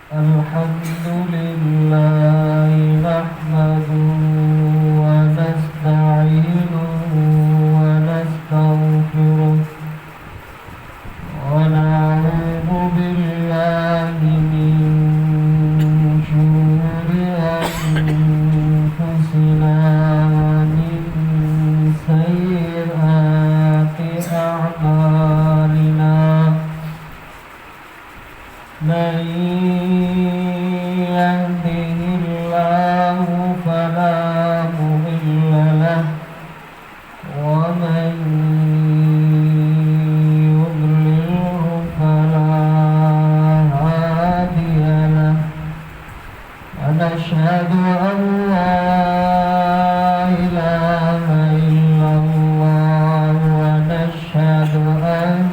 الحمد لله نحمده ونستعينه ونستغفره ونعوذ بالله من شرور أنفسنا ومن سيئات أعمالنا من يهده الله فلا مضل له ومن يضلله فلا هادي له ونشهد أن لا إله إلا الله ونشهد أن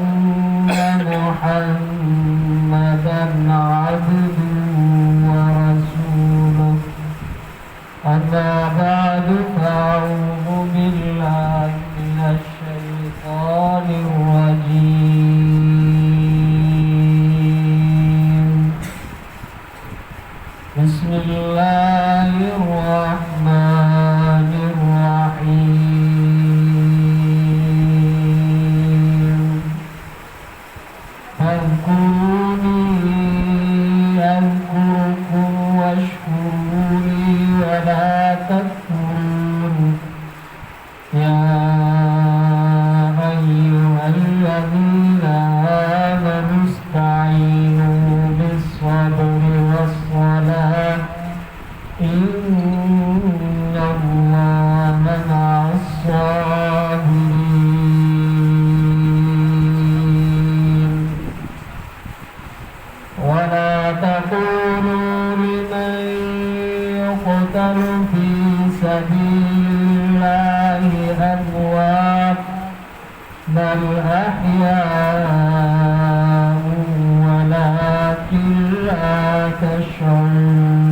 محمدا عبده ورسوله أما بعد فأعوذ بالله من الشيطان الرجيم بسم الله الرحمن الرحيم فاذكروني أذكركم واشكروا لي ولا تكفرون يا أيها الذين آمنوا استعينوا بالصبر والصلاة إن الله مع الصابرين ولا تقولوا لمن يقتل في سبيل الله أموات بل أحياء ولكن لا تشعرون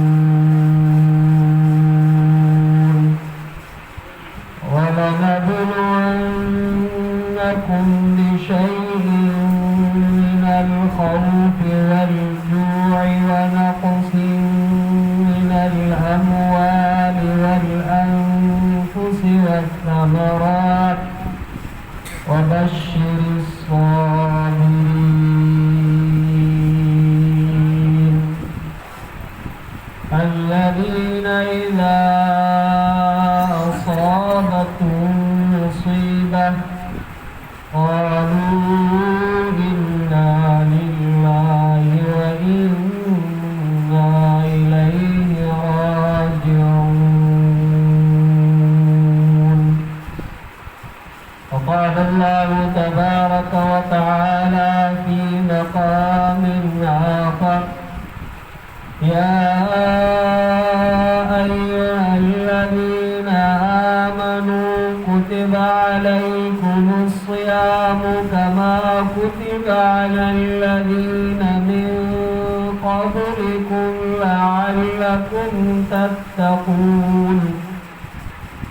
ولنبلونكم بشيء من الخوف والجوع ونقص من الأموال والأنفس والثمرات وبشر الصابرين الذين إذا أصابتهم مصيبة قالوا إنا لله وإنا إليه راجعون وقال الله تبارك وتعالى في مقام آخر يا أيها الذين آمنوا كتب عليكم الصيام كما كتب على الذين من قبلكم لعلكم تتقون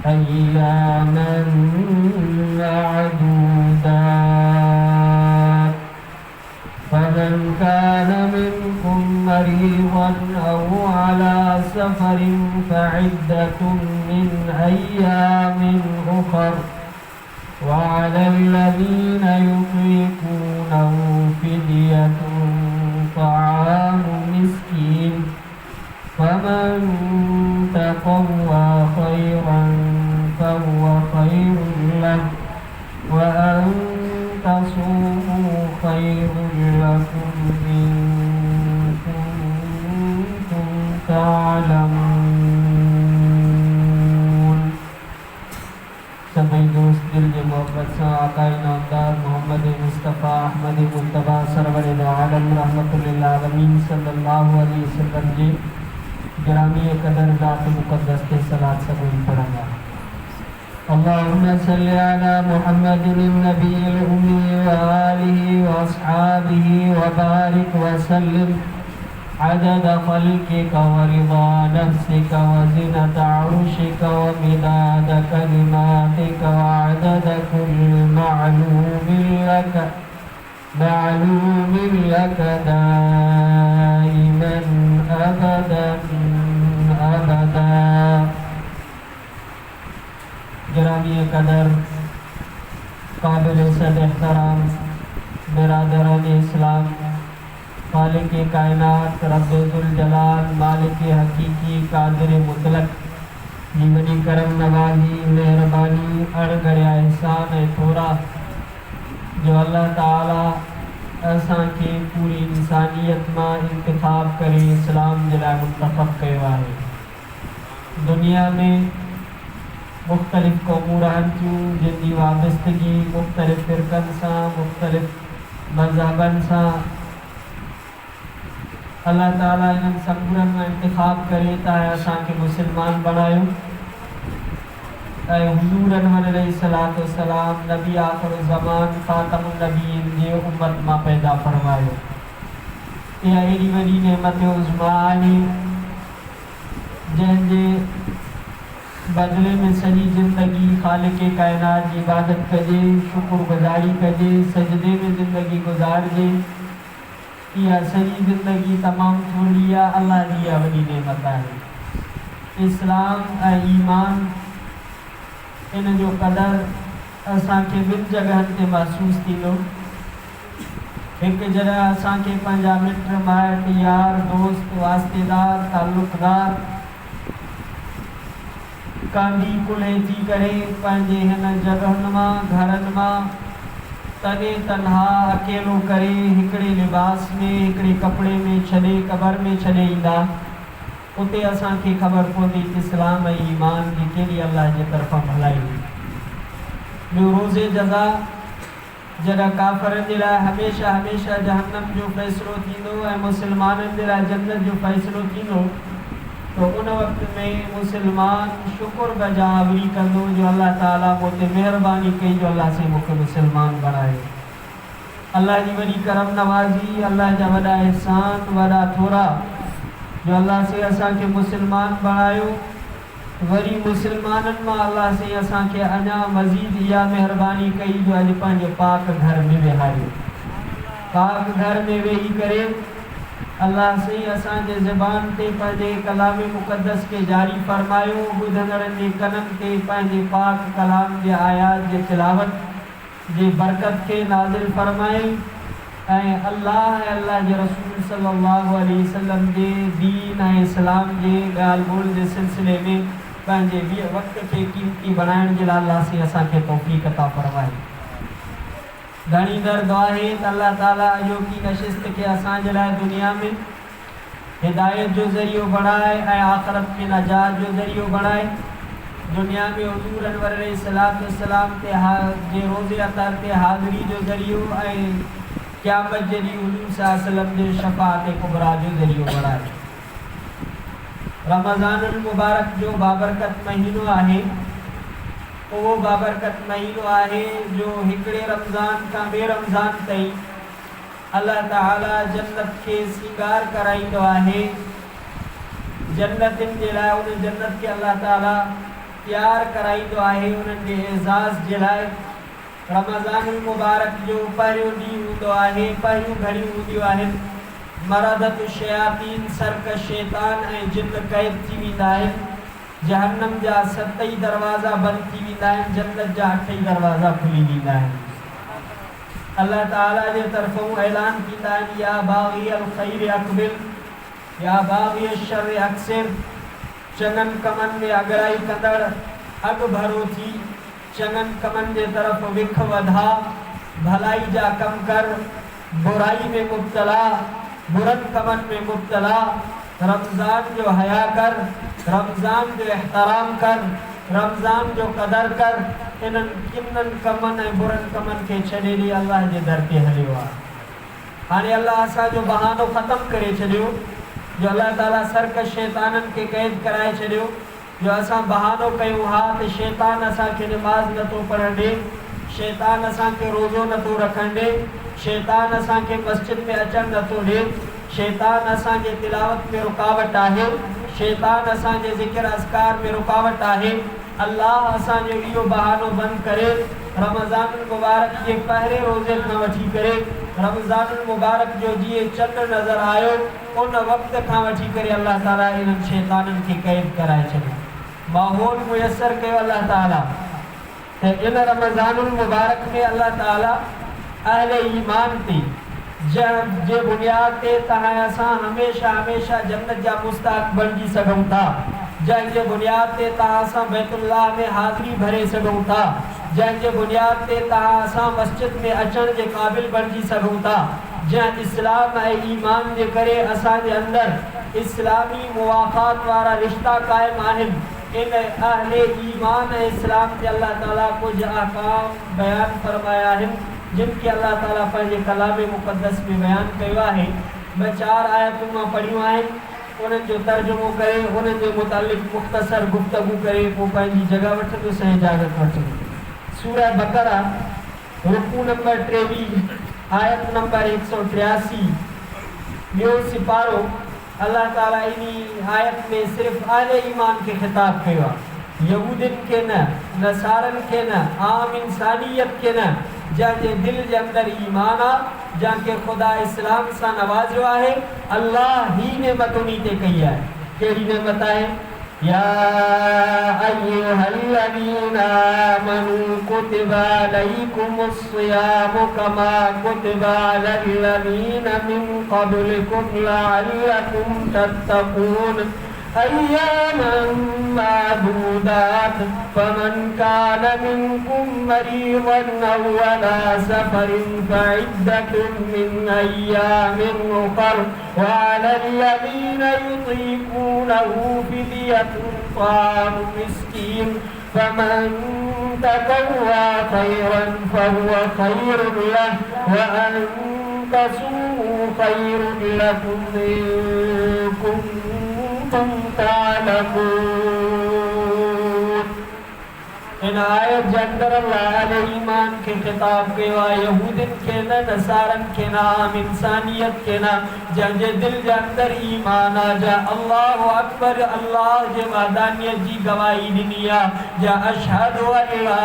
أياما معدودات فمن كان منكم مريضا أو على سفر فعدة من أيام أخر وعلى الذين يطيقونه فدية طعام مسكين فمن تطوع خيرا فهو خير له وأن تصوموا خير لكم إن كنتم تعلمون سبحان दिल के मोहब्बत से आकाए नामदार मोहम्मद मुस्तफ़ा अहमद मुस्तफ़ा सरवर आलम रहमतुल्लिल आलमीन सल्लल्लाहु अलैहि वसल्लम जी ग्रामी कदर ज़ात मुक़द्दस के सलात से कोई पढ़ा अल्लाहुम्मा सल्लि अला मुहम्मदिन नबील उम्मी व आलिहि व अस्हाबिहि व बारिक व सल्लिम عدد خلقك ورضا نفسك وزنة عرشك ومداد كلماتك وعدد كل معلوم لك دائما कदर काबिल इज़्ज़त एहतराम बिरादरान इस्लाम खालिक कायनात रब्बुल जलाल मालिक हकीकी कादिर मुतलक जीवनी करम नवाजी मेहरबानी अणगढ़िया एहसान है थोड़ा जो अल्लाह ताला असां के पूरी इंसानियत मां इंतखाब करे इस्लाम जे लाइ मुंतखब कयो आहे। दुनिया में मुख्तलिफ़ क़ौमूं रहनि थियूं जिन जी वाबस्तगी मुख्तलिफ़ फ़िरक़नि सां मुख्तलिफ़ मज़हबनि सां अल्लाह ताला इन्हनि समूरनि मां इंतखाब करे त असांखे मुस्लमान बणायो ऐं हुज़ूर अनवर अलैहिस्सलातु वस्सलाम नबी आख़िर ज़मान ख़ातमुन नबीयीन जे उम्मत मां पैदा फरमायो। इहा एॾी वॾी नेमत उज़्मा आहे जंहिंजे बदले में सॼी ज़िंदगी खालिक कायनात जी इबादत कजे शुक्रगुज़ारी कजे सजदे में ज़िंदगी गुज़ारिजे। इहा सॼी ज़िंदगी तमामु थोरी आहे अल्लाह जी इहा वॾी नेमत आहे। इस्लाम ऐं ईमान इन जो क़दर असांखे ॿिनि जॻहनि ते महसूसु थींदो। हिकु जॾहिं असांखे पंहिंजा मिट माइट यार दोस्त वास्तेदार तालुकदार कांधी कुल्हे थी करे पंहिंजे हिन जॻहनि मां घरनि मां तॾहिं तन्हा अकेलो करे हिकिड़े लिबास में हिकिड़े कपिड़े में छॾे क़बर में छॾे ईंदा उते असांखे ख़बर पवंदी त इस्लाम ऐं ईमान जी केॾी अल्लाह जे तरफ़ां भलाई हुई। ॿियो रोज़े जज़ा जॾहिं काफ़रनि जे लाइ हमेशह हमेशह जहन्नम जो फ़ैसिलो थींदो ऐं मुस्लमाननि जे लाइ जन्नत जो फ़ैसिलो थींदो तो उन वक़्त में मुसलमान शुक्र बजावरी कंदो जो अल्लाह ताला मूं ते महिरबानी कई जो अल्लाह से मूंखे मुसलमान बणायो। अल्लाह जी वॾी करम नवाज़ी अल्लाह जा वॾा एहसान वॾा थोरा जो अल्लाह से असांखे मुसलमान बणायो। वरी मुसलमाननि मां अल्लाह से असांखे अञा मज़ीद इहा महिरबानी कई जो अॼु पंहिंजे पाक घर में वेहारियो। पाक घर में वेही करे अल्लाह से असांजे ज़बान ते पंहिंजे कलाम मुक़द्दस के जारी फरमायो ॿुधंदड़नि जे कननि ते पंहिंजे पाक कलाम जे आयात जे तिलावत जे बरकत के नाज़िल फरमाए ऐं अल्लाह जे रसूल सल्लल्लाहु अलैहि वसल्लम जे दीन ऐं इस्लाम जे ॻाल्हि ॿोल जे सिलसिले में पंहिंजे वक़्त खे क़ीमती बणाइण जे लाइ अल्लाह से असांखे तौफ़ीक़ अता फरमाए। घणी दर्द आहे त अल्लाह ताला अॼोकी नशिस्त खे असांजे लाइ दुनिया में हिदायत जो ज़रियो बणाए ऐं आख़िरत में नजात जो ज़रियो बणाए। दुनिया में हुज़ूर अनवर अलैहिस्सलातु वस्सलाम जे रोज़े अतर ते हाज़िरी जो ज़रियो ऐं क़यामत जे ॾींहुं हुज़ूर सल्लल्लाहु अलैहि वसल्लम जे शफ़ाअत कुबरा जो ज़रियो बणाए। रमज़ानुल मुबारक जो बाबरकत महीनो आहे उहो बाबरकत महीनो आहे जो हिकिड़े रमज़ान खां ॿिए रमज़ान ताईं अल्लाह ताला जन्नत खे सींगार कराईंदो आहे। जन्नतिन जे लाइ उन जन्नत खे अल्लाह ताला तैयार कराईंदो आहे उन्हनि जे एज़ाज़ जे लाइ। रमज़ानुल मुबारक जो पहिरियों ॾींहुं हूंदो आहे पहिरियों घड़ियूं हूंदियूं आहिनि मरदत शयातीन सरकश शैतान ऐं जिन क़ैद थी वेंदा आहिनि। जहन्नम जा 7 दरवाज़ा बंदि थी वेंदा आहिनि जन्नत जा 8 दरवाज़ा खुली वेंदा आहिनि। अल्लाह ताला जे तरफ़ों ऐलान थींदा आहिनि या बाग़ी अल ख़ैर अक़बिल या बाग़ी अश्शर अक्सिर। चङनि कमनि में अगराई कंदड़ अॻु भरो थी चङनि कमनि जे तरफ़ विख वधा भलाई जा कम कर बुराई में मुब्तला बुरनि कमनि में मुब्तला। रमज़ान जो हया कर रमज़ान जो एहतराम कर रमज़ान जो कदर कर। इन्हनि किननि कमनि ऐं बुरनि कमनि खे छॾे ॾे अल्लाह जे दर ते हलियो आहे। हाणे अल्लाह असांजो बहानो ख़तमु करे छॾियो जो अल्लाह ताला सरकश शैताननि खे क़ैद कराए छॾियो जो असां बहानो कयूं हा त शैतान असांखे निमाज़ नथो पढ़णु ॾे शैतान असांखे रोज़ो नथो रखणु ॾे शैतान असांखे मस्जिद में अचणु नथो ॾे शैतान असांजे तिलावत में रुकावट आहे शैतान असांजे ज़िक्र अस्कार में रुकावट आहे। अल्लाह असांजो इहो बहानो बंदि करे रमज़ानुल मुबारक जे पहिरें रोज़े खां वठी करे रमज़ानुल मुबारक जो जीअं चंड नज़र आयो उन वक़्त खां वठी करे अल्लाह ताला इन्हनि शैताननि खे क़ैद कराए छॾियो। माहौल मुयसर कयो अल्लाह ताला इन रमज़ानुल मुबारक में अल्लाह ताला अहले ईमान थी जे बुनियाद ते तहां असां हमेशा हमेशा जन्नत जा मुस्ताक बणजी सघूं था, जंहिंजे बुनियाद ते तहां असां बैतुल्लाह में हाज़िरी भरे सघूं था, जंहिंजे बुनियाद ते तहां असां मस्जिद में अचण जे क़ाबिल बणजी सघूं था, जंहिं इस्लाम ऐं ईमान जे करे असांजे अंदर इस्लामी मुवाफ़ात वारा रिश्ता क़ाइम आहिनि। इन अहले ईमान ऐं इस्लाम ते अल्लाह ताला कुछ अहकाम बयान फरमाया आहिनि जिनके अल्लाह ताला पंहिंजे कलाम मुक़द्दस में बयान कयो आहे। मैं 4 आयतूं मां पढ़ियूं आहिनि, उन्हनि जो तर्जुमो करे उन्हनि जे मुतालिक़ मुख़्तसर गुफ़्तगू करे पोइ पंहिंजी जॻह वठंदुसि ऐं इजाज़त वठंदुसि। सूरह बक़रा रुकू नंबर 23 आयत नंबर 183 ॿियो सिपारो अल्लाह ताला इन आयत में सिर्फ़ अहले ईमान के खिताब कयो आहे, यहूदिन के न, नसारन के न, आम इंसानियत के न, जंहिंजे दिल जे अंदर ईमान आहे, जंहिंखे ख़ुदा इस्लाम सां नवाज़ियो आहे। अल्लाह ही नेमत उन्ही ते कई आहे। कहिड़ी नेमत आहे? या अय्युहल्लज़ीना आमनू कुतिबा अलैकुमुस सियामु कमा कुतिबा अलल्लज़ीना मिन क़ब्लिकुम लअल्लकुम तत्तक़ून अय्यामन मादूदात फमन कान मिनकुम मरीज़न अव अला सफरिन फइद्दतुन मिन अय्यामिन उखर व अलल्लज़ीना युतीक़ूनहु फिद्यतुन ताअमु मिस्कीन फमन ततव्वा खैरन फहुव खैरुन लहु व अन तसूमू खैरुन लकुम इन कुंतुम तालमून। इन आयत जे अंदर अल्लाह अहले ईमान के खिताब कयो आहे, यहूदिन के न, नसारन के न, आम इंसानियत के न, जंहिंजे दिल जे अंदर ईमान आहे, जा अल्लाहु अकबर अल्लाह जे वहदानियत जी गवाही ॾिनी आहे, जा अशहदु अल्ला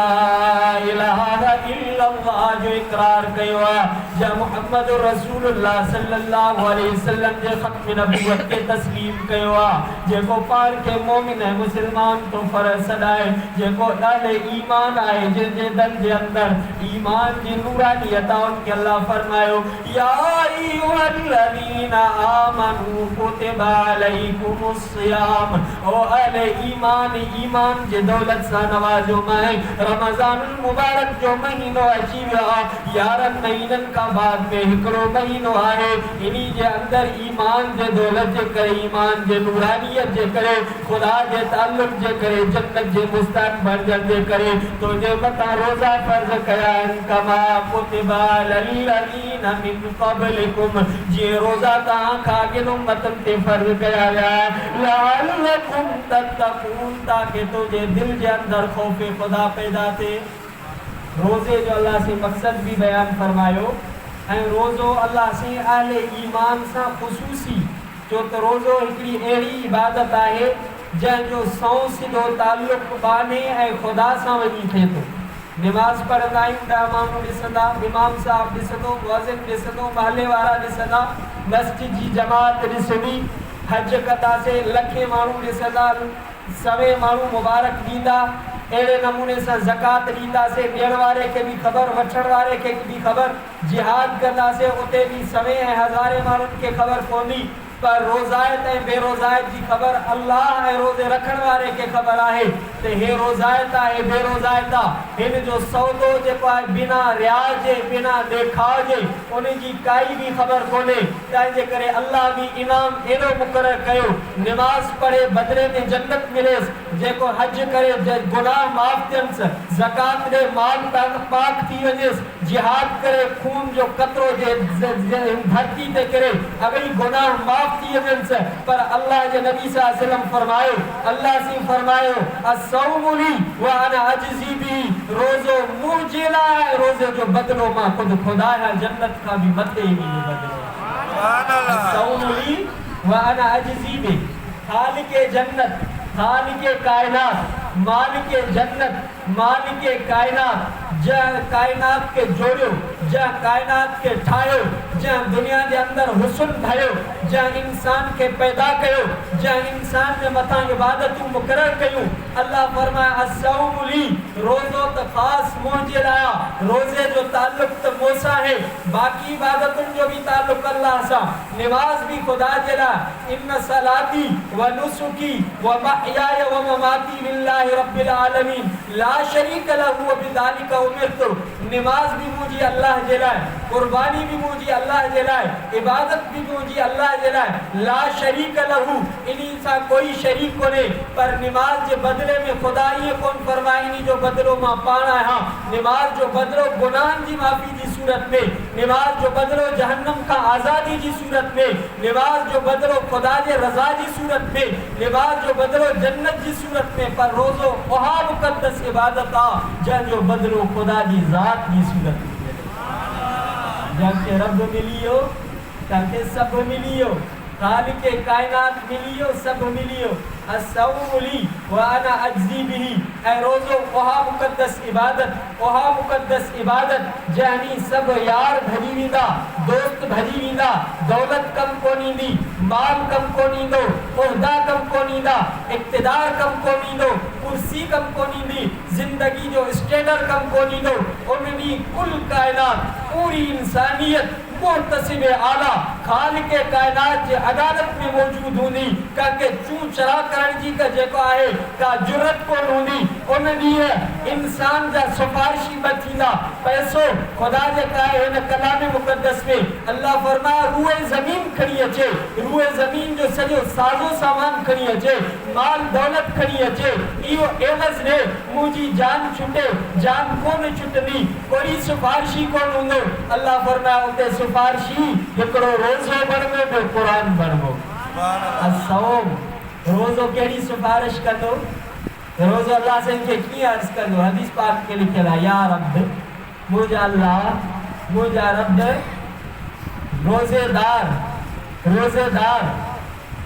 इलाहा इल्लल्लाह जो इक़रार कयो आहे, जा मुहम्मद रसूलुल्लाह सल्लल्लाहु अलैहि वसल्लम जे ख़त्म नबूवत के तस्लीम कयो आहे, जेको पाण खे मोमिन ऐं मुस्लमान तो फ़र्ज़ सॾाए, जेको ईमान आहे, जिनके दिल जे अंदर ईमान जी नूरानियत आहे, उनके अल्लाह फरमायो या अय्युहल्लज़ीना आमनू कुतिबा अलैकुमुस सियाम, ओ अहले ईमान, ईमान जे दौलत सां नवाज़ो मैं रमज़ानुल मुबारक जो महीनो अची वियो आहे। 11 महीननि खां बाद में हिकिड़ो महीनो आहे, इन्ही जे अंदर ईमान जे दौलत जे करे, ईमान जे नूरानियत जे करे, खुदा जे ताल्लुक़ जे करे, जन्नत जे मुस्ताक बणजण जे करे तुझे मथा रोज़ा फर्ज़ कया आहिनि, कमा कुतिबा अलल्लज़ीना मिन क़ब्लिकुम, जे रोज़ा तव्हां खां अॻियनि उम्मतनि ते फर्ज़ कया विया लअल्लकुम तत्तक़ून, ताकि तुझे दिल जे अंदर ख़ौफ़ खुदा पैदा थिए। रोज़े जो अल्लाह से मक़सद भी बयान फरमायो ऐं रोज़ो अल्लाह से अहले ईमान सां ख़ुसूसी, छो त रोज़ो हिकिड़ी अहिड़ी इबादत आहे जंहिंजो सौ सिधो ताल्लुक़ बाने ऐं ख़ुदा सां वञी थिए थो। नमाज़ पढ़ंदा आहियूं, 10 माण्हू ॾिसंदा, इमाम साहब ॾिसंदो, मुअज़्ज़िन ॾिसंदो, महले वारा ॾिसंदा, मस्जिद जी जमात ॾिसंदी, हज कंदासीं, लखे माण्हू ॾिसंदा, 100 माण्हू मुबारक ॾींदा, अहिड़े नमूने सां ज़कात ॾींदासीं, ॾियण वारे खे बि ख़बर, वठण वारे खे बि ख़बर, जिहाद कंदासीं, उते बि 100 ऐं 1000 माण्हुनि खे ख़बर पवंदी, पर रोज़ायत ऐं बेरोज़ायत जी ख़बर अल्लाह ऐं रोज़े रखण वारे खे ख़बर आहे त हे रोज़ायत आहे, बेरोज़ायत आहे। हिन जो सौदो जेको आहे बिना रियाज़ जे, बिना ॾेखाव जे, उन जी काई बि ख़बर कोन्हे। तंहिंजे करे अल्लाह बि इनाम एॾो मुक़ररु कयो, नमाज़ पढ़े बदिले में जन्नत मिलेसि, जेको हज करे गुनाह माफ़ थियनिसि, ज़कात ॾे माल पाक थी वञेसि, जिहाद करे खून जो कतरो जे धरती ते करे अगरि गुनाह माफ़ थी वञेसि। पर अल्लाह जे नबी सल्लल्लाहु अलैहि वसल्लम फरमायो, अल्लाह से फरमायो अस्सौमु ली व अना अजज़ी बी, रोज़ो मुंहिंजे लाइ, रोज़े जो बदिलो मां ख़ुदि खुदा है, जन्नत खां बि मथे ई बदिलो। अस्सौमु ली व अना अजज़ी बी, खालिक़े जन्नत, खालिक़े कायनात, मालिके जन्नत, मालिके कायनात, कायनात के जोड़ियो, जहाँ कायनात के ठायो, जहाँ दुनिया के अंदर हुस्न भयो, जहाँ इंसान के पैदा कयो, जहाँ इंसान ने मथा इबादतूं मुकर्रर कयूं। अल्लाह फरमाए अस्सौमुली, रोज़ो तो ख़ास मुझे लाया, रोज़े जो ताल्लुक तो मोसा है, बाकी इबादतुन जो भी ताल्लुक अल्लाह सा। नमाज भी खुदा जला, इन्ना सलाती व नुसुकी व महयाय व ममाती लिल्लाहि रब्बिल आलमीन ला शरीक लहू व बिज़ालिका उमिरतु। नमाज भी मुझे अल्लाह जलाए, कुर्बानी भी मुझे अल्लाह जलाए, इबादत भी मुझे अल्लाह जलाए। ला शरीक लहू, इन्हीं सा कोई शरीक को नहीं, पर नमाज के बदले में खुदा ये कौन फरमाए इन्हीं जो बदलो मां पाना है। हाँ, नमाज जो बदलो गुनाह की माफी की सूरत में, नमाज जो बदलो जहन्नम का आज़ादी की सूरत में, नमाज जो बदलो खुदा के रज़ा की सूरत में, नमाज जो बदलो जन्नत की सूरत में। पर रोज़ो वहा मुक़द्दस इबादत आ जहाँ जो बदलो खुदा की ज़ात की सूरत में, जहाँ के रब मिलियो, ताकि सब मिलियो, खालिक कायनात मिलियो, सब मिलियो। अस्सौमुली व अना अज्ज़ी बिही, ए रोज़ो वहा मुक़द्दस इबादत, वहा मुक़द्दस इबादत जहनी सब यार भजी वींदा, दोस्त भजी वींदा, दौलत कम कोनी दी, माल कम कोनी दो, उहदा कम कोनी दा, इक़्तिदार कम कोनी दो, कुर्सी कम कोनी दी, जिंदगी जो स्टैंडर्ड कम कोनी दो। उनकी कुल कायनात, पूरी इंसानियत मुहतसिब आला खालिक कायनात जे अदालत में मौजूद हूंदी, काके चूं चरा करण जी का जेको आहे का जुरत कोन हूंदी। उन ॾींहुं इंसान जा सिफारिशी बचींदा। पैसो खुदा जे काहे हिन कलाम मुक़द्दस में अल्लाह फरमाया रूए ज़मीन खणी अचे, रूए ज़मीन जो सॼो साज़ो सामान खणी अचे, माल दौलत खणी अचे, इहो एवज़ ॾे मुंहिंजी जान छुटे, जान कोन छुटंदी, कोई सिफारिशी कोन हूंदो। अल्लाह फरमाया उते सिफारिशी हिकिड़ो रोज़ो बणिबो, ॿियो क़ुरान बणिबो। अस्सौम, रोज़ो कहिड़ी सिफारिश कंदो? रोज़ो अल्लाह से इनके कीअं अर्ज़ कंदो? हदीस पाक के लिखियल आहे, या रब, मुंहिंजा अल्लाह, मुंहिंजा रब रोज़ेदार, रोज़ेदार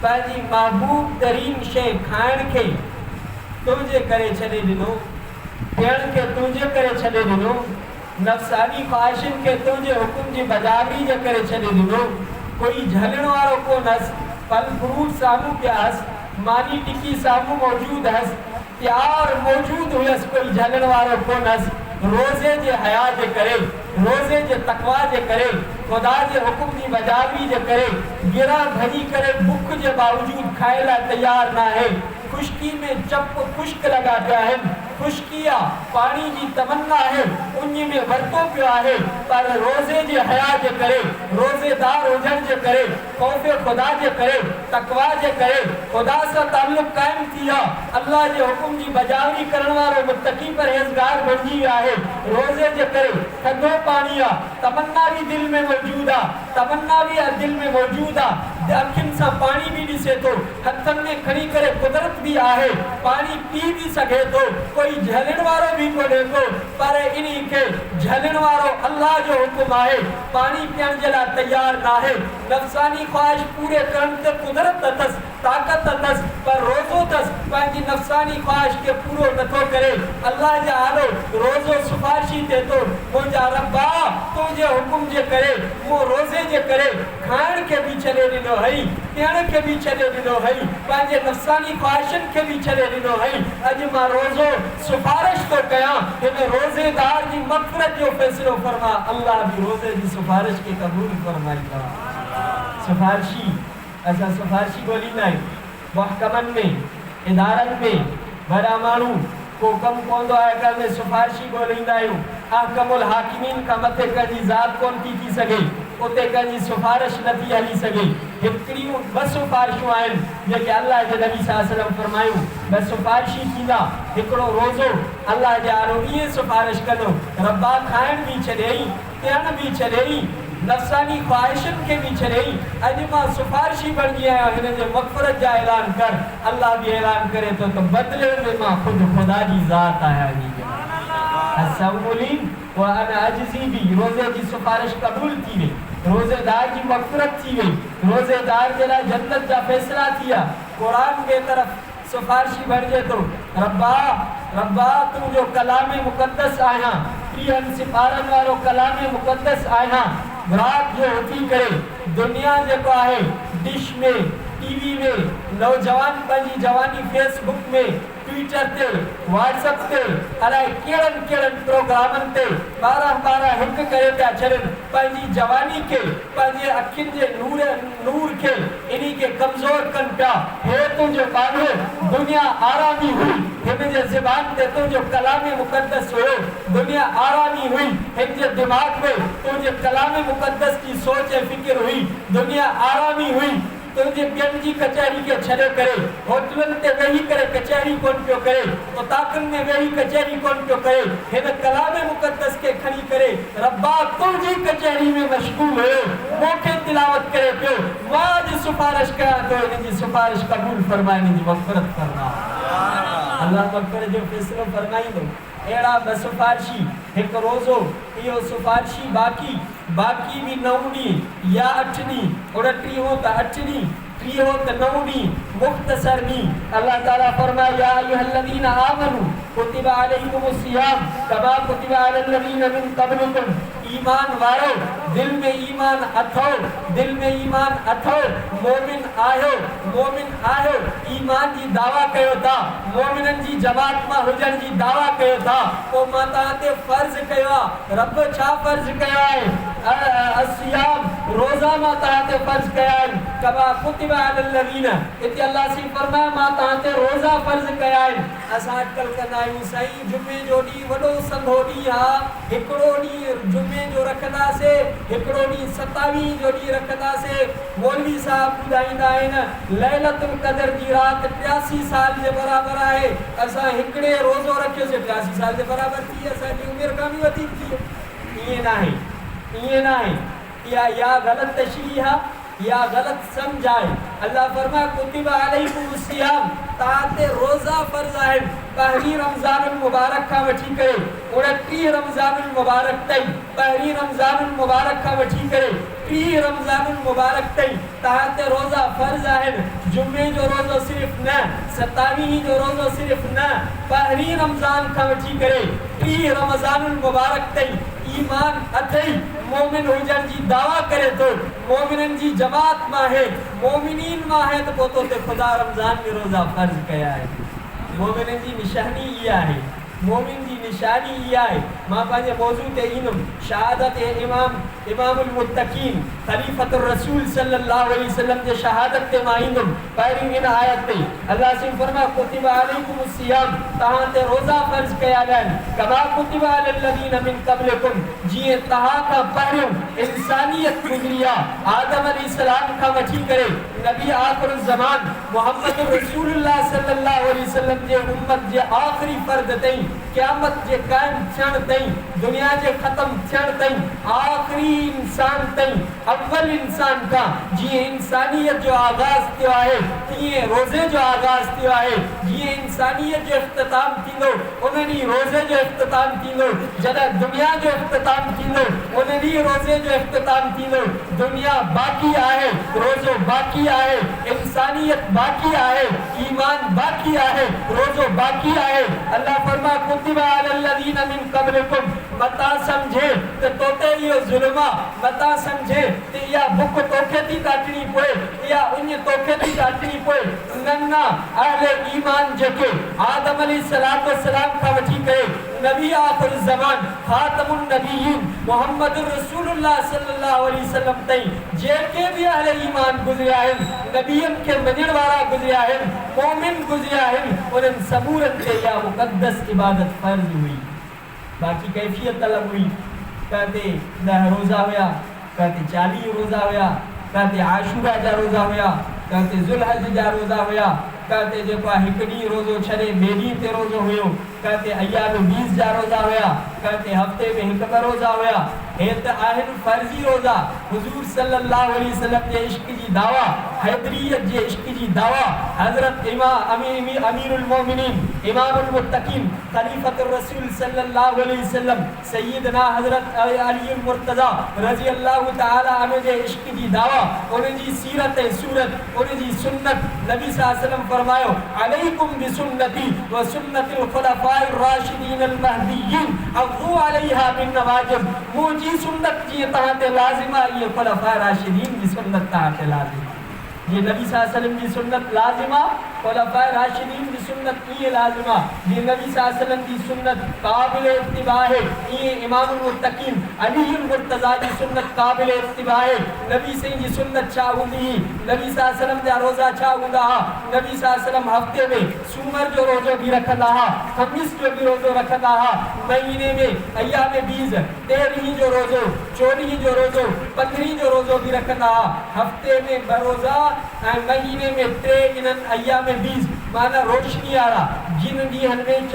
पंहिंजी महबूब तरीन शइ खाइण खे तुंहिंजे करे छॾे ॾिनो, पीअण खे तुंहिंजे करे छॾे ॾिनो, नफ़सानी ख़्वाहिशुनि खे तुंहिंजे हुकुम जी बजावरी जे करे छॾे ॾिनो। कोई झलण वारो कोन हस, फल फ्रूट साम्हूं पिया हस, मानी टिकी साम्हूं मौजूद हस, प्यार मौजूद हुयस, कोई झलण वारो कोन हस। रोज़े जे हया जे करे, रोज़े जे तक़वा जे करे, खुदा जे हुकुम जी बजावरी जे करे, गिरा भजी करे भुख जे बावजूद खाए लाइ तैयार न आहे। खुश्की में चप खुश्क लगा पिया आहिनि, खुश्की आहे, पाणी जी तमन्ना आहे, उन में वरतो पियो आहे, पर रोज़े जे हया जे करे, रोज़ेदार हुजण जे करे, ख़ौफ़ खुदा जे करे, तक़वा जे करे, खुदा सां ताल्लुक़ क़ाइम थी आहे, अल्लाह जे हुकुम जी बजावरी करण वारो मुत्तक़ी परहेज़गार बणिजी वियो आहे। रोज़े जे करे थधो पाणी आहे, तमन्ना भी दिल में मौजूद आहे, तमन्ना भी दिल में मौजूद आहे, अखियुनि सां पाणी भी ॾिसे थो, हथनि में खणी करे कुदरत भी आहे, पाणी पी भी सघे थो, कोई झलण वारो भी कोन्हे को, पर इन्ही खे झलण वारो अल्लाह जो हुकुम आहे। पाणी पीअण जे लाइ तैयार न आहे, नफ़सानी ख्वाहिश पूरे करण ते कुदरत अथसि, ताक़त अथसि, पर रोज़ो अथसि, पंहिंजी नफ़सानी ख्वाहिश खे पूरो नथो करे। अल्लाह जे आलो रोज़ो सिफारिशी थिए थो, मुंहिंजा रब्बा तुंहिंजे हुकुम जे करे, मूं रोज़े जे करे खाइण खे भी छॾे ॾिनो हई, पीअण खे भी छॾे ॾिनो हई, पंहिंजे नफ़सानी ख्वाहिशुनि खे भी छॾे ॾिनो हई। अॼु मां रोज़ो सिफारिश थो कयां, हिन रोज़ेदार जी मग़फ़िरत जो फ़ैसिलो फरमा। अल्लाह भी रोज़े जी सिफारिश खे क़बूल फरमाईंदा। सिफारिशी असां सिफारिशी ॻोल्हींदा आहियूं, महकमनि में, इदारनि में, वॾा माण्हू को कमु पवंदो आहे, घर में सिफारिशी ॻोल्हींदा आहियूं। अहकमुल हाकिमीन खां मथे कंहिंजी ज़ात कोन थी सघे, उते कंहिंजी सिफारिश नथी हली सघे। हिकिड़ियूं ॿ सिफारिशूं आहिनि जेके अल्लाह जे नबी सल्लल्लाहु अलैहि वसल्लम फरमायूं, ॿ सिफारिशी थींदा। हिकिड़ो रोज़ो अल्लाह जे आलो ईअं सिफारिश कंदो, रब्बा खाइण भी छॾियईं, पीअण भी छॾियईं, नफ़सानी ख्वाहिशुनि खे भी छॾियईं, अॼु मां सिफारिशी बणिजी आहियां, हिन जे मग़फ़िरत जा ऐलान कर। अल्लाह भी ऐलान करे थो त बदिले में मां ख़ुदि खुदा जी ज़ात आहियां। अस्सौमुली व अना अज्ज़ी भी, रोज़े जी सिफारिश क़बूल थी वई, रोज़ेदार जी मग़फ़िरत थी वई, रोज़ेदार जे लाइ जन्नत जा फ़ैसिला थी विया। क़ुरान के तरफ़ सिफारिशी बणिजे तो रब्बा रब्बा तू जो कलाम मुक़द्दस आया 3 सिपारन वारो कलाम मुक़द्दस आया रात जो उठी करे दुनिया जेको आहे डिश में टीवी में नौजवान पंहिंजी जवानी फेसबुक में ट्विटर ते व्हाट्सएप ते अलाए केड़न प्रोग्रामन ते 12 हिक करे पिया छॾनि पंहिंजी जवानी के पंहिंजे अखियुनि जे नूर के इन्ही के कमज़ोर कनि पिया हे तुंहिंजो ॿारु दुनिया आरामी हुई हिन जे ज़बान ते तुंहिंजो कलाम मुक़द्दस हुयो दुनिया आरामी हुई हिन जे दिमाग़ में तुंहिंजे कलाम मुक़द्दस की सोच ऐं फिक्र हुई दुनिया आरामी हुई तुझे ॿियनि जी कचहरी के छॾे करे होटलनि ते वेही करे कचहरी कोन पियो करे उताकनि में वेही कचहरी कोन पियो करे हिन कलाम मुक़द्दस के खणी करे रब्बा तुंहिंजी कचहरी में मशगूल हुयो मूंखे तिलावत करे पियो मां अॼु सिफारिश कयां थो हिन जी सिफारिश क़बूल फरमाए हिन जी मग़फ़िरत फरमा अल्लाह मग़फ़िरत जो फ़ैसिलो फरमाईंदो अहिड़ा 2 सिफारिशी हिकु रोज़ो इहो सिफारिशी बाक़ी भी 9 ॾींहं या 8 ॾींहं 29 हो त 8 ॾींहं 30 हो त 9 ॾींहं मुख़्तसर ॾींहं अल्लाह ताला फरमाए या अय्युहल्लज़ीना आमनू कुतिबा अलैकुमुस सियाम कमा कुतिबा अलल्लज़ीना मिन क़ब्लिकुम ईमान वारो दिल में ईमान अथो मोमिन आयो ईमान जी दावा कयो था मोमिनन जी जमात में हुजण जी दावा कयो था ओ मां तव्हां ते फर्ज कयो आहे रब छा फर्ज कयो आहे असियाम रोज़ा मां तव्हां ते फर्ज कया आहिनि कमा कुतिबा अलल्लज़ीना इते अल्लाह सी फरमाए मां तव्हां ते रोज़ा फर्ज कया आहिनि असां अटकल कंदा आहियूं साईं जुमे जो ॾींहुं वॾो संघो ॾींहुं आहे हिकिड़ो ॾींहुं जुमे जो रखंदासीं हिकिड़ो ॾींहुं 27 जो ॾींहुं रखंदासीं मौलवी साहब ॿुधाईंदा आहिनि लैलतुल क़दर जी राति 83 साल जे बराबर आहे असां हिकिड़े रोज़ो रखियोसीं 83 साल जे बराबर थी असांजी उमिरि खां बि वधीक थी ईअं न आहे या ग़लत तशरीह आहे या गलत समझ आए अल्लाह फरमाए कुतिबा अलैकुमुस सियाम ताते रोज़ा फर्ज है पहली रमजानुल मुबारक का वठी करे 29 रमजानुल मुबारक तई पहली रमजानुल मुबारक का वठी करे 30 रमजानुल मुबारक तई ताते रोज़ा फर्ज है जुमे जो रोज़ो सिर्फ न 27 जो रोज़ो सिर्फ न पहली रमजान का वठी करे 30 रमजानुल मुबारक तई ईमान अथई मोमिन हुजण जी दावा करे तो मोमिनन जी जमात में है मोमिनीन में है तो पोतो ते खुदा रमजान में रोज़ा फर्ज कया है मोमिनन जी निशानी ये है मोमिन जी निशानी ये है मां पांजे मौजू ते इनम शहादत इमामुल मुत्तकीन खलीफतुर रसूल सल्लल्लाहु अलैहि वसल्लम जे शहादत ते मां इनम पहिरीं इन आयत ते अल्लाह से फरमाया कुतिबा अलैकुमुस सियाम तहां ते रोज़ा फर्ज कया आहिनि कमा कुतिबा अलल लज़ीना मिन क़ब्लिकुम जीअं तहां खां पहिरियों इंसानियत गुज़री आहे आदम अलैहिस्सलाम खां वठी करे नबी आखिर ज़मान मोहम्मद रसूलुल्लाह सल्लल्लाहु अलैहि वसल्लम जे उम्मत जे आखिरी फर्द ताईं क़यामत जे कायम थियण ताईं दुनिया जे ख़त्म थियण ताईं आखिरी इंसान ताईं अव्वल इंसान का जीअं इंसानियत जो आगाज़ थियो आहे तीअं रोज़े जो आगाज़ थियो आहे जीअं इंसानियत जो इख्तिताम थींदो उन ॾींहुं रोज़े जो इख्तिताम थींदो जॾहिं दुनिया जो इख्तिताम थींदो उन ॾींहुं रोज़े जो इख्तिताम थींदो दुनिया बाक़ी आहे रोज़ो बाक़ी आहे इंसानियत बाक़ी आहे ईमान बाक़ी आहे रोज़ो बाक़ी आहे अल्लाह फरमाए कुतिबा अलल लज़ीना मिन क़ब्लिकुम मता समझे तो तोते यो जुल्मा मता समझे ते या बुक तोखे थी काटनी पोए या उन तोखे थी काटनी पोए नन्ना अहले ईमान जेके आदम अलैहिस्सलाम का वठी करे नबी आखिर ज़मान खातमुन नबीयीन मोहम्मद रसूलुल्लाह सल्लल्लाहु अलैहि वसल्लम ताईं जेके भी अहले ईमान गुज़रिया आहिनि नबीयन के मञण वारा गुज़रिया आहिनि मोमिन गुज़रिया आहिनि उन्हनि सबूरन ते या मुक़द्दस इबादत फर्ज हुई बाकी कैफियत तलब हुई कहते 10 रोज़ा हुआ कहते 40 रोज़ा हुआ कहते आशूरा जा रोज़ा हुआ कहते ज़ुल्हज जा रोज़ा हुआ कहते जेको हिकु ॾींहुं रोज़ो छॾे ॿिए ॾींहं ते रोज़ो हुयो कहते अय्याम 20 जा रोज़ा हुया, कहते हफ्ते में 1 रोज़ा हुया। हे त आहिनि फर्ज़ी रोज़ा, हुज़ूर सल्लल्लाहु अलैहि वसल्लम जे इश्क जी दावा, हैदरियत जे इश्क जी दावा, हज़रत अमीरुल मोमिनीन, इमामुल मुत्तकीन, खलीफतुर रसूल सल्लल्लाहु अलैहि वसल्लम, सय्यदना हज़रत अली मुर्तज़ा रज़ी अल्लाहु तआला अन्हु जे इश्क जी दावा, उन जी सीरत ऐं सूरत, उन जी सुन्नत। नबी सल्लल्लाहु अलैहि वसल्लम फरमायो, अलैकुम बिसुन्नती व सुन्नतिल खुलफाइर राशिदीन अल महदीयीन अज़ू अलैहा बिन नवाजिज़। मुंहिंजी सुन्नत जीअं तव्हां ते लाज़िम आहे, इहे खुलफाए राशिदीन जी सुन्नत तव्हां ते लाज़िम आहे। ये नबी सल्लल्लाहु अलैहि वसल्लम जी सुन्नत लाज़िमा, खुलफाए राशिदीन जी सुन्नत ये लाज़िमा। ये नबी सल्लल्लाहु अलैहि वसल्लम जी सुन्नत काबिल इत्तिबा है। ये इमामुल मुत्तकीन अलीयुल मुर्तज़ा जी सुन्नत काबिल इत्तिबा है। नबी से जी सुन्नत छा हुंदी, नबी सल्लल्लाहु अलैहि वसल्लम जा रोज़ा छा हुंदा। नबी सल्लल्लाहु अलैहि वसल्लम हफ्ते में सूमर जो रोज़ो भी रखंदा हा, ख़मीस जो भी रोज़ो रखंदा हा। महीने में अय्याम 20 13 जो रोज़ो, 14 जो रोज़ो, 15 जो रोज़ो भी रखंदा हा। हफ्ते में बरोज़ा महीने में 3 इन्हनि अय्याम 20 माना रोशनी वारा, जिन ॾींहंनि में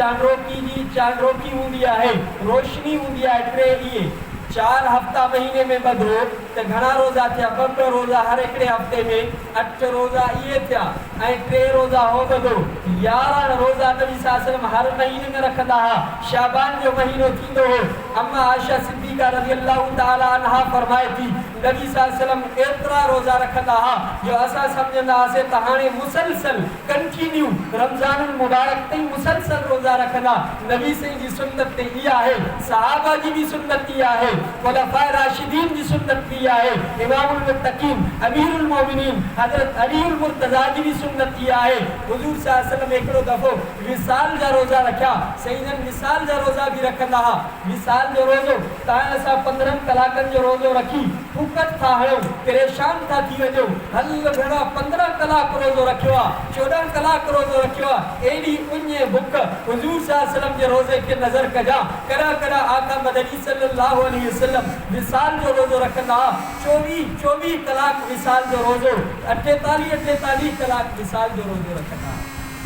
चांड्रोकी हूंदी आहे, रोशनी हूंदी आहे, 3 इहे 4 हफ्ता महीने में बदरो त घणा रोज़ा थिया? 2 रोज़ा हर हिकिड़े हफ्ते में, 8 रोज़ा इहे थिया ऐं 3 रोज़ा हो बदो 11 रोज़ा नबी सल्लल्लाहु अलैहि वसल्लम हर महीने में रखंदा हा। शाबान जो महीनो थींदो हो, अम्मा आयशा सिद्दीक़ा रज़ी अल्लाहु तआला अन्हा फरमाए थी, नबी सल्लल्लाहु अलैहि वसल्लम एतिरा रोज़ा रखंदा हा जो असां सम्झंदा हुआसीं त हाणे मुसलसल कंटिन्यू रमज़ानुल मुबारक ताईं मुसलसल रोज़ा रखंदा। नबी साईं जी सुन्नत ते इहा आहे, सहाबा जी भी सुन्नत इहा आहे, खुलफाए राशिदीन जी सुन्नत भी आहे, इमामुल मुत्तकीन अमीरुल मोमिनीन हज़रत अलीयुल मुर्तज़ा जी भी सुन्नत इहा आहे। हुज़ूर सल्लल्लाहु अलैहि वसल्लम हिकिड़ो दफ़ो विसाल जा रोज़ा रखिया, सईदन विसाल जा रोज़ा भी रखंदा हा। विसाल जो रोज़ो तव्हां असां 15 कलाकनि जो रोज़ो रखी फुकत था हयूं, परेशान था थी वञो, हल भेड़ा 15 कलाक रोज़ो रखियो आहे, 14 कलाक रोज़ो रखियो आहे, एॾी उञ बुख हुज़ूर सल्लल्लाहु अलैहि वसल्लम जे रोज़े खे नज़र कजां। कड़ा आका मदनी सल्लल्लाहु अलैहि वसल्लम विसाल जो रोज़ो रखंदा हा। 24 कलाक विसाल जो रोज़ो, 48 कलाक विसाल जो रोज़ो रखंदा हा।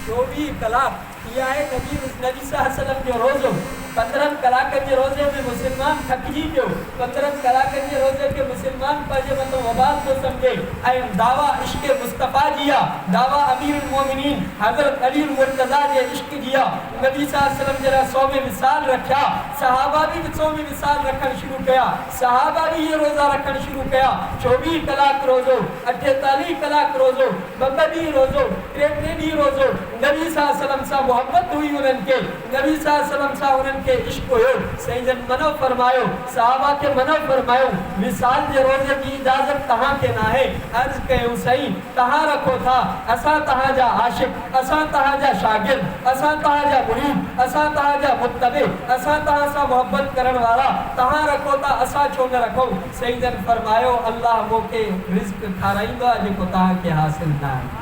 24 कलाक इहा आहे नबी सल्लल्लाहु अलैहि वसल्लम जो रोज़ो। 15 कलाक जे रोज़े में मुसलमान थकिजी पियो, 15 कलाक जे रोज़े खे मुसलमान पंहिंजे मथां वबाल थो सम्झे ऐं दावा इश्क़ मुस्तफ़ा जी आहे, दावा अमीरुल मोमिनीन हज़रत अली मुर्तज़ा जे इश्क़ जी आहे। नबी सल्लल्लाहु अलैहि वसल्लम जरा 100 में विसाल रखिया, सहाबा भी 100 में विसाल रखणु शुरू कया, सहाबा भी ये रोज़ा रखणु शुरू कया। 24 कलाक रोज़ो, 48 कलाक रोज़ो, 2 ॾींहं रोज़ो, 3 ॾींहं रोज़ो। नबी सल्लल्लाहु अलैहि वसल्लम सां मोहब्बत हुई उन्हनि खे, नबी सल्लल्लाहु अलैहि वसल्लम सां उन्हनि के इश्क हुयो। सईदन मनो फरमायो, सहाबा के मनो फरमायो, विसाल जे रोज़े की इजाज़त तहां के ना है। अर्ज़ कयूं सही तहां रखो था, असां तहां जा आशिक, असां तहां जा शागिर्द, असां तहां जा मुरीद, असां तहां जा मुत्तबे, असां तहां सां मोहब्बत करण वाला, तहां रखो था, असां छो न रखो? सईदन फरमायो, अल्लाह मोके रिज़्क़ खाराईंदो आहे जेको तहां के हासिल न आहे।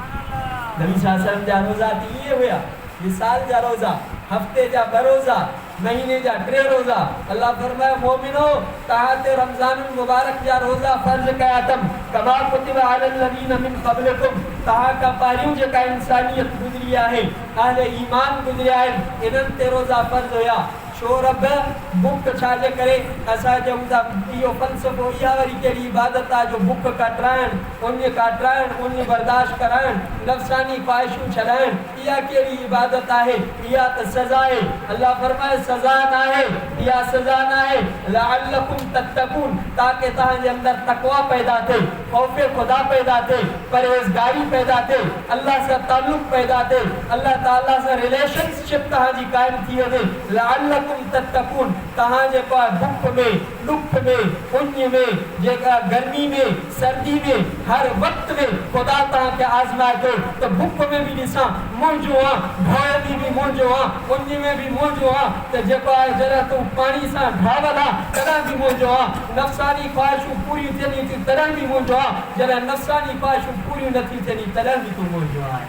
नबी सल्लल्लाहु अलैहि वसल्लम जा रोज़ा इहे हुया, विसाल जा रोज़ा, हफ्ते जा 2 रोज़ा, महीने जा 3 रोज़ा। अल्लाह फरमाए, मोमिनो तहां ते रमज़ानुल मुबारक जा रोज़ा फ़र्ज़ कया अथम, कमा कुतिबा अलल लज़ीना मिन क़ब्लिकुम, तहां खां पहिरियों जेका इंसानियत गुज़री आहे, अहले ईमान गुज़रिया आहिनि, इन्हनि ते रोज़ा फ़र्ज़ हुया। छो रब बुख छाजे करे? असां चऊं था इहो फ़लसफ़ो, इहा वरी कहिड़ी इबादत आहे जो बुख काटराइण, उन बर्दाश्त कराइण, नफ़्सानी ख़्वाहिशूं छॾाइण, इहा कहिड़ी इबादत आहे? इहा त सज़ा आहे। अल्लाह फरमाए, सज़ा न आहे, इहा सज़ा न आहे, लअल्लकुम तत्तकून, ताकि तव्हांजे अंदरि तक़वा पैदा थिए, ख़ौफ़ ख़ुदा पैदा थिए, परहेज़गारी पैदा थिए, अल्लाह सां ताल्लुक़ पैदा थिए, अल्लाह ताला सां रिलेशनशिप तव्हांजी क़ाइमु थी वञे। लअल्लकुम तत्तकून, तहां जेको आहे बुख में, दुख में, उञ में, जेका गर्मी में, सर्दी में, हर वक्त में ख़ुदा तहां खे आज़माए थो। त बुख में भी ॾिसां मुंहिंजो आहे, भय में भी मुंहिंजो आहे, उञ में भी मुंहिंजो आहे, त जेको आहे जॾहिं तूं पाणी सां ढावल आहे तॾहिं भी मुंहिंजो आहे, नफ़्सानी ख़्वाहिशूं पूरियूं थियनि थियूं तॾहिं भी मुंहिंजो आहे, जॾहिं नफ़्सानी ख़्वाहिशूं पूरियूं नथियूं थियनि तॾहिं भी तूं मुंहिंजो आहे।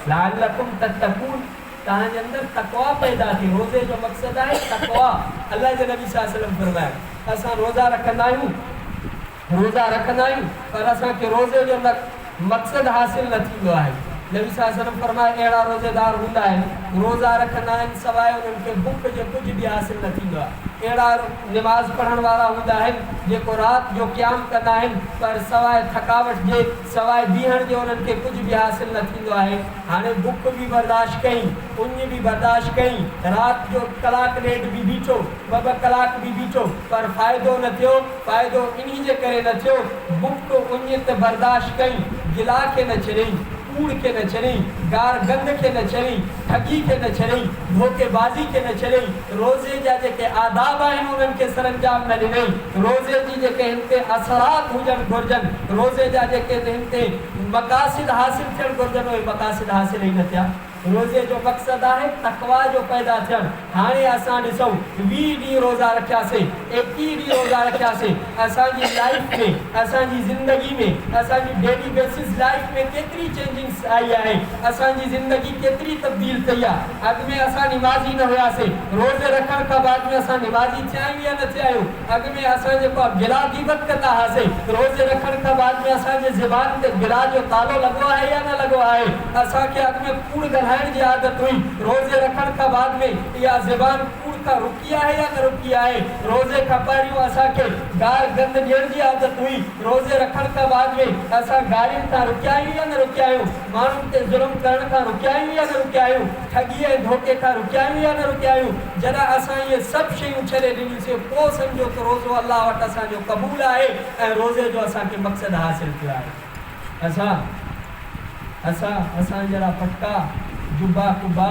लअल्लकुम तत्तकून, तहांजे अंदरि तक़वा पैदा थी। रोज़े जो मक़सदु आहे तक़वा। अल्लाह जे नबी सल्लल्लाहु अलैहि वसल्लम फरमाया, असां रोज़ा रखंदा आहियूं, पर असांखे रोज़े जो मक़सदु हासिल न थींदो आहे। नबी सल्लल्लाहु अलैहि वसल्लम फरमाए अहिड़ा रोज़ेदार हूंदा आहिनि रोज़ा रखंदा आहिनि सवाइ उन्हनि खे बुख जो कुझु बि हासिल न थींदो आहे। अहिड़ा निमाज़ पढ़ण वारा हूंदा आहिनि जेको राति जो क़याम कंदा आहिनि पर सवाइ थकावट जे सवाइ बीहण जो उन्हनि खे कुझु बि हासिल न थींदो आहे। हाणे बुख बि बर्दाश्त कई उञ बि बर्दाश्त कई राति जो कलाक ॾेढ बि बीठो ॿ कलाक बि बीठो पर फ़ाइदो न थियो। फ़ाइदो इन जे करे न थियो बुख उञ त बर्दाश्त कई गिला खे न छॾियईं कूड़ के न छॾियईं गार गंद के न छॾियईं ठगी के न छॾियईं धोखेबाज़ी के न छॾियईं रोज़े जा जेके आदाब आहिनि उन्हनि खे सरअंजाम न ॾिनई। रोज़े जी जेके हिन ते असरात हुजणु घुरिजनि रोज़े जा जेके हिन ते मक़ासिद हासिल थियणु घुरिजनि उहे मक़ासिद हासिल ई न थिया। रोज़े जो मक़सदु आहे तक़वा जो पैदा थियणु। हाणे असां ॾिसूं 20 ॾींहं रोज़ा रखियासीं 21 ॾींहं रोज़ा रखियासीं असांजी लाइफ में असांजी ज़िंदगी में असांजी डेली बेसिस लाइफ में केतिरी चेंजिंग्स आई आहे असांजी ज़िंदगी केतिरी तब्दील थी आहे। अॻु में असां निमाज़ी न हुआसीं रोज़े रखण खां बाद में असां निमाज़ी थिया आहियूं या न थिया आहियूं। अॻु में असां जेको गिला ग़ीबत कंदा हुआसीं रोज़े रखण खां बाद में असांजे ज़बान ते गिला जो तालो लॻो आहे या न लॻो आहे। असांखे अॻु में कूड़ ॻाल्हाइण जी आदत हुई रोज़े रखण खां बाद में इहा ज़बान कूड़ खां रुकी आहे या न रुकी आहे। रोज़े खां पहिरियों असांखे गार गंद ॾियण जी आदत हुई रोज़े रखण खां बाद में असां गारियुनि खां रुकिया आहियूं या न रुकिया आहियूं माण्हुनि ते ज़ुल्म करण खां रुकिया आहियूं या न रुकिया आहियूं ठगी ऐं धोखे खां रुकिया आहियूं या न रुकिया आहियूं। जॾहिं असां इहे सभु शयूं छॾे ॾिनियूंसीं पोइ सम्झो त रोज़ो अलाह वटि असांजो क़बूल आहे ऐं रोज़े जो असांखे मक़सदु हासिल थियो आहे। असां जहिड़ा पटका जुबा कुबा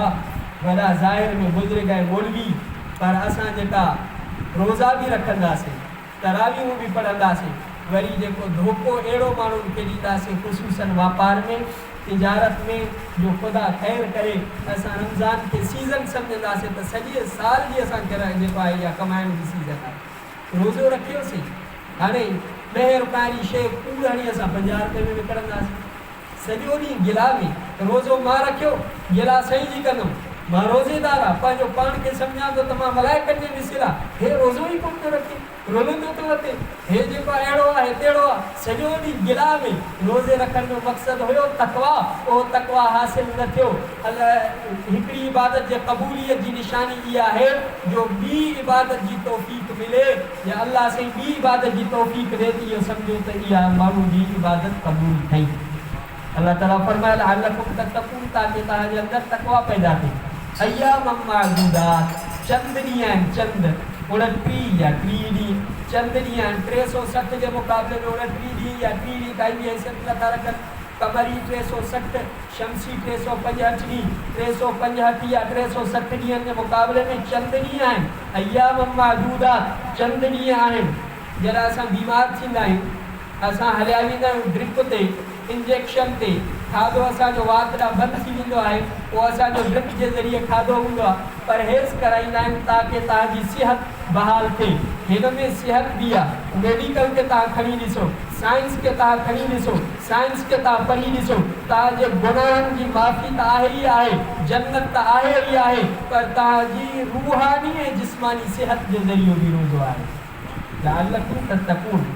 वॾा ज़ाहिर में बुज़ुर्ग ऐं मौलवी पर असां जेका रोज़ा बि रखंदासीं तरावियूं बि पढ़ंदासीं वरी जेको धोखो अहिड़ो माण्हुनि खे ॾींदासीं ख़ुशूसन वापार में तिजारत में जो ख़ुदा ख़ैर करे असां रमज़ान खे सीज़न सम्झंदासीं त सॼे साल जी असांखे जेको आहे इहा कमाइण जी सीज़न आहे। रोज़ो रखियोसीं हाणे 10 रुपए जी शइ कूड़ हणी असां 50 रुपए में विकिणंदासीं सॼो ॾींहुं गिला में रोज़ो मां रखियो गिला सही जी कंदुमि मां रोज़ेदार आहे पंहिंजो पाण खे सम्झां थो त मां मलाइकनि जे मिसिल आहे हे रोज़ो ई कोन थो रखे रोलंदो थो वठे हे जेको अहिड़ो आहे तहिड़ो आहे सॼो ॾींहुं गिला में रोज़े रखण जो मक़सदु हुयो तक़वा उहो तक़वा हासिल न थियो। हिकिड़ी इबादत जे क़बूलियत जी निशानी इहा आहे जो ॿी इबादत जी तौफ़ीक़ मिले या अलाह साईं ॿी इबादत जी तौफ़ीक़ ॾिए थी इहो सम्झो त इहा माण्हू जी इबादत क़बूल ठही। अल्लाह ताला फरमाए लअल्लकुम तत्तक़ून ताकि तव्हांजे अंदरि तक़वा पैदा थिए। अय्यामम मादूदात चंद ॾींहं आहिनि चंद 29 या 30 ॾींहं चंद ॾींहं आहिनि 360 जे मुक़ाबले में 29 ॾींहं या 30 ॾींहं काई बि हैसियत नथा रखनि। कमरी 360 शमसी 365 ॾींहं 365 या 360 ॾींहंनि जे मुक़ाबले में चंद ॾींहं आहिनि। अय्यामम मादूदात चंद ॾींहं आहिनि। जॾहिं असां बीमार थींदा आहियूं असां हलिया वेंदा आहियूं ड्रिप ते इंजेक्शन ते खाधो असांजो वात बंदि थी वेंदो आहे उहो असांजो ड्रिप जे ज़रिए खाधो हूंदो आहे परहेज़ कराईंदा आहिनि ताकी तव्हांजी सिहत बहाल थिए। हिन में सिहत बि आहे मेडिकल खे तव्हां खणी ॾिसो साइंस खे तव्हां खणी ॾिसो साइंस खे तव्हां पढ़ी ॾिसो तव्हांजे गुनाहनि जी माफ़ी त आहे ई आहे जन्नत त आहे ई आहे पर तव्हांजी रूहानी ऐं जिस्मानी सिहत जो ज़रियो बि रोज़ो आहे। लअल्लकुम तत्तक़ून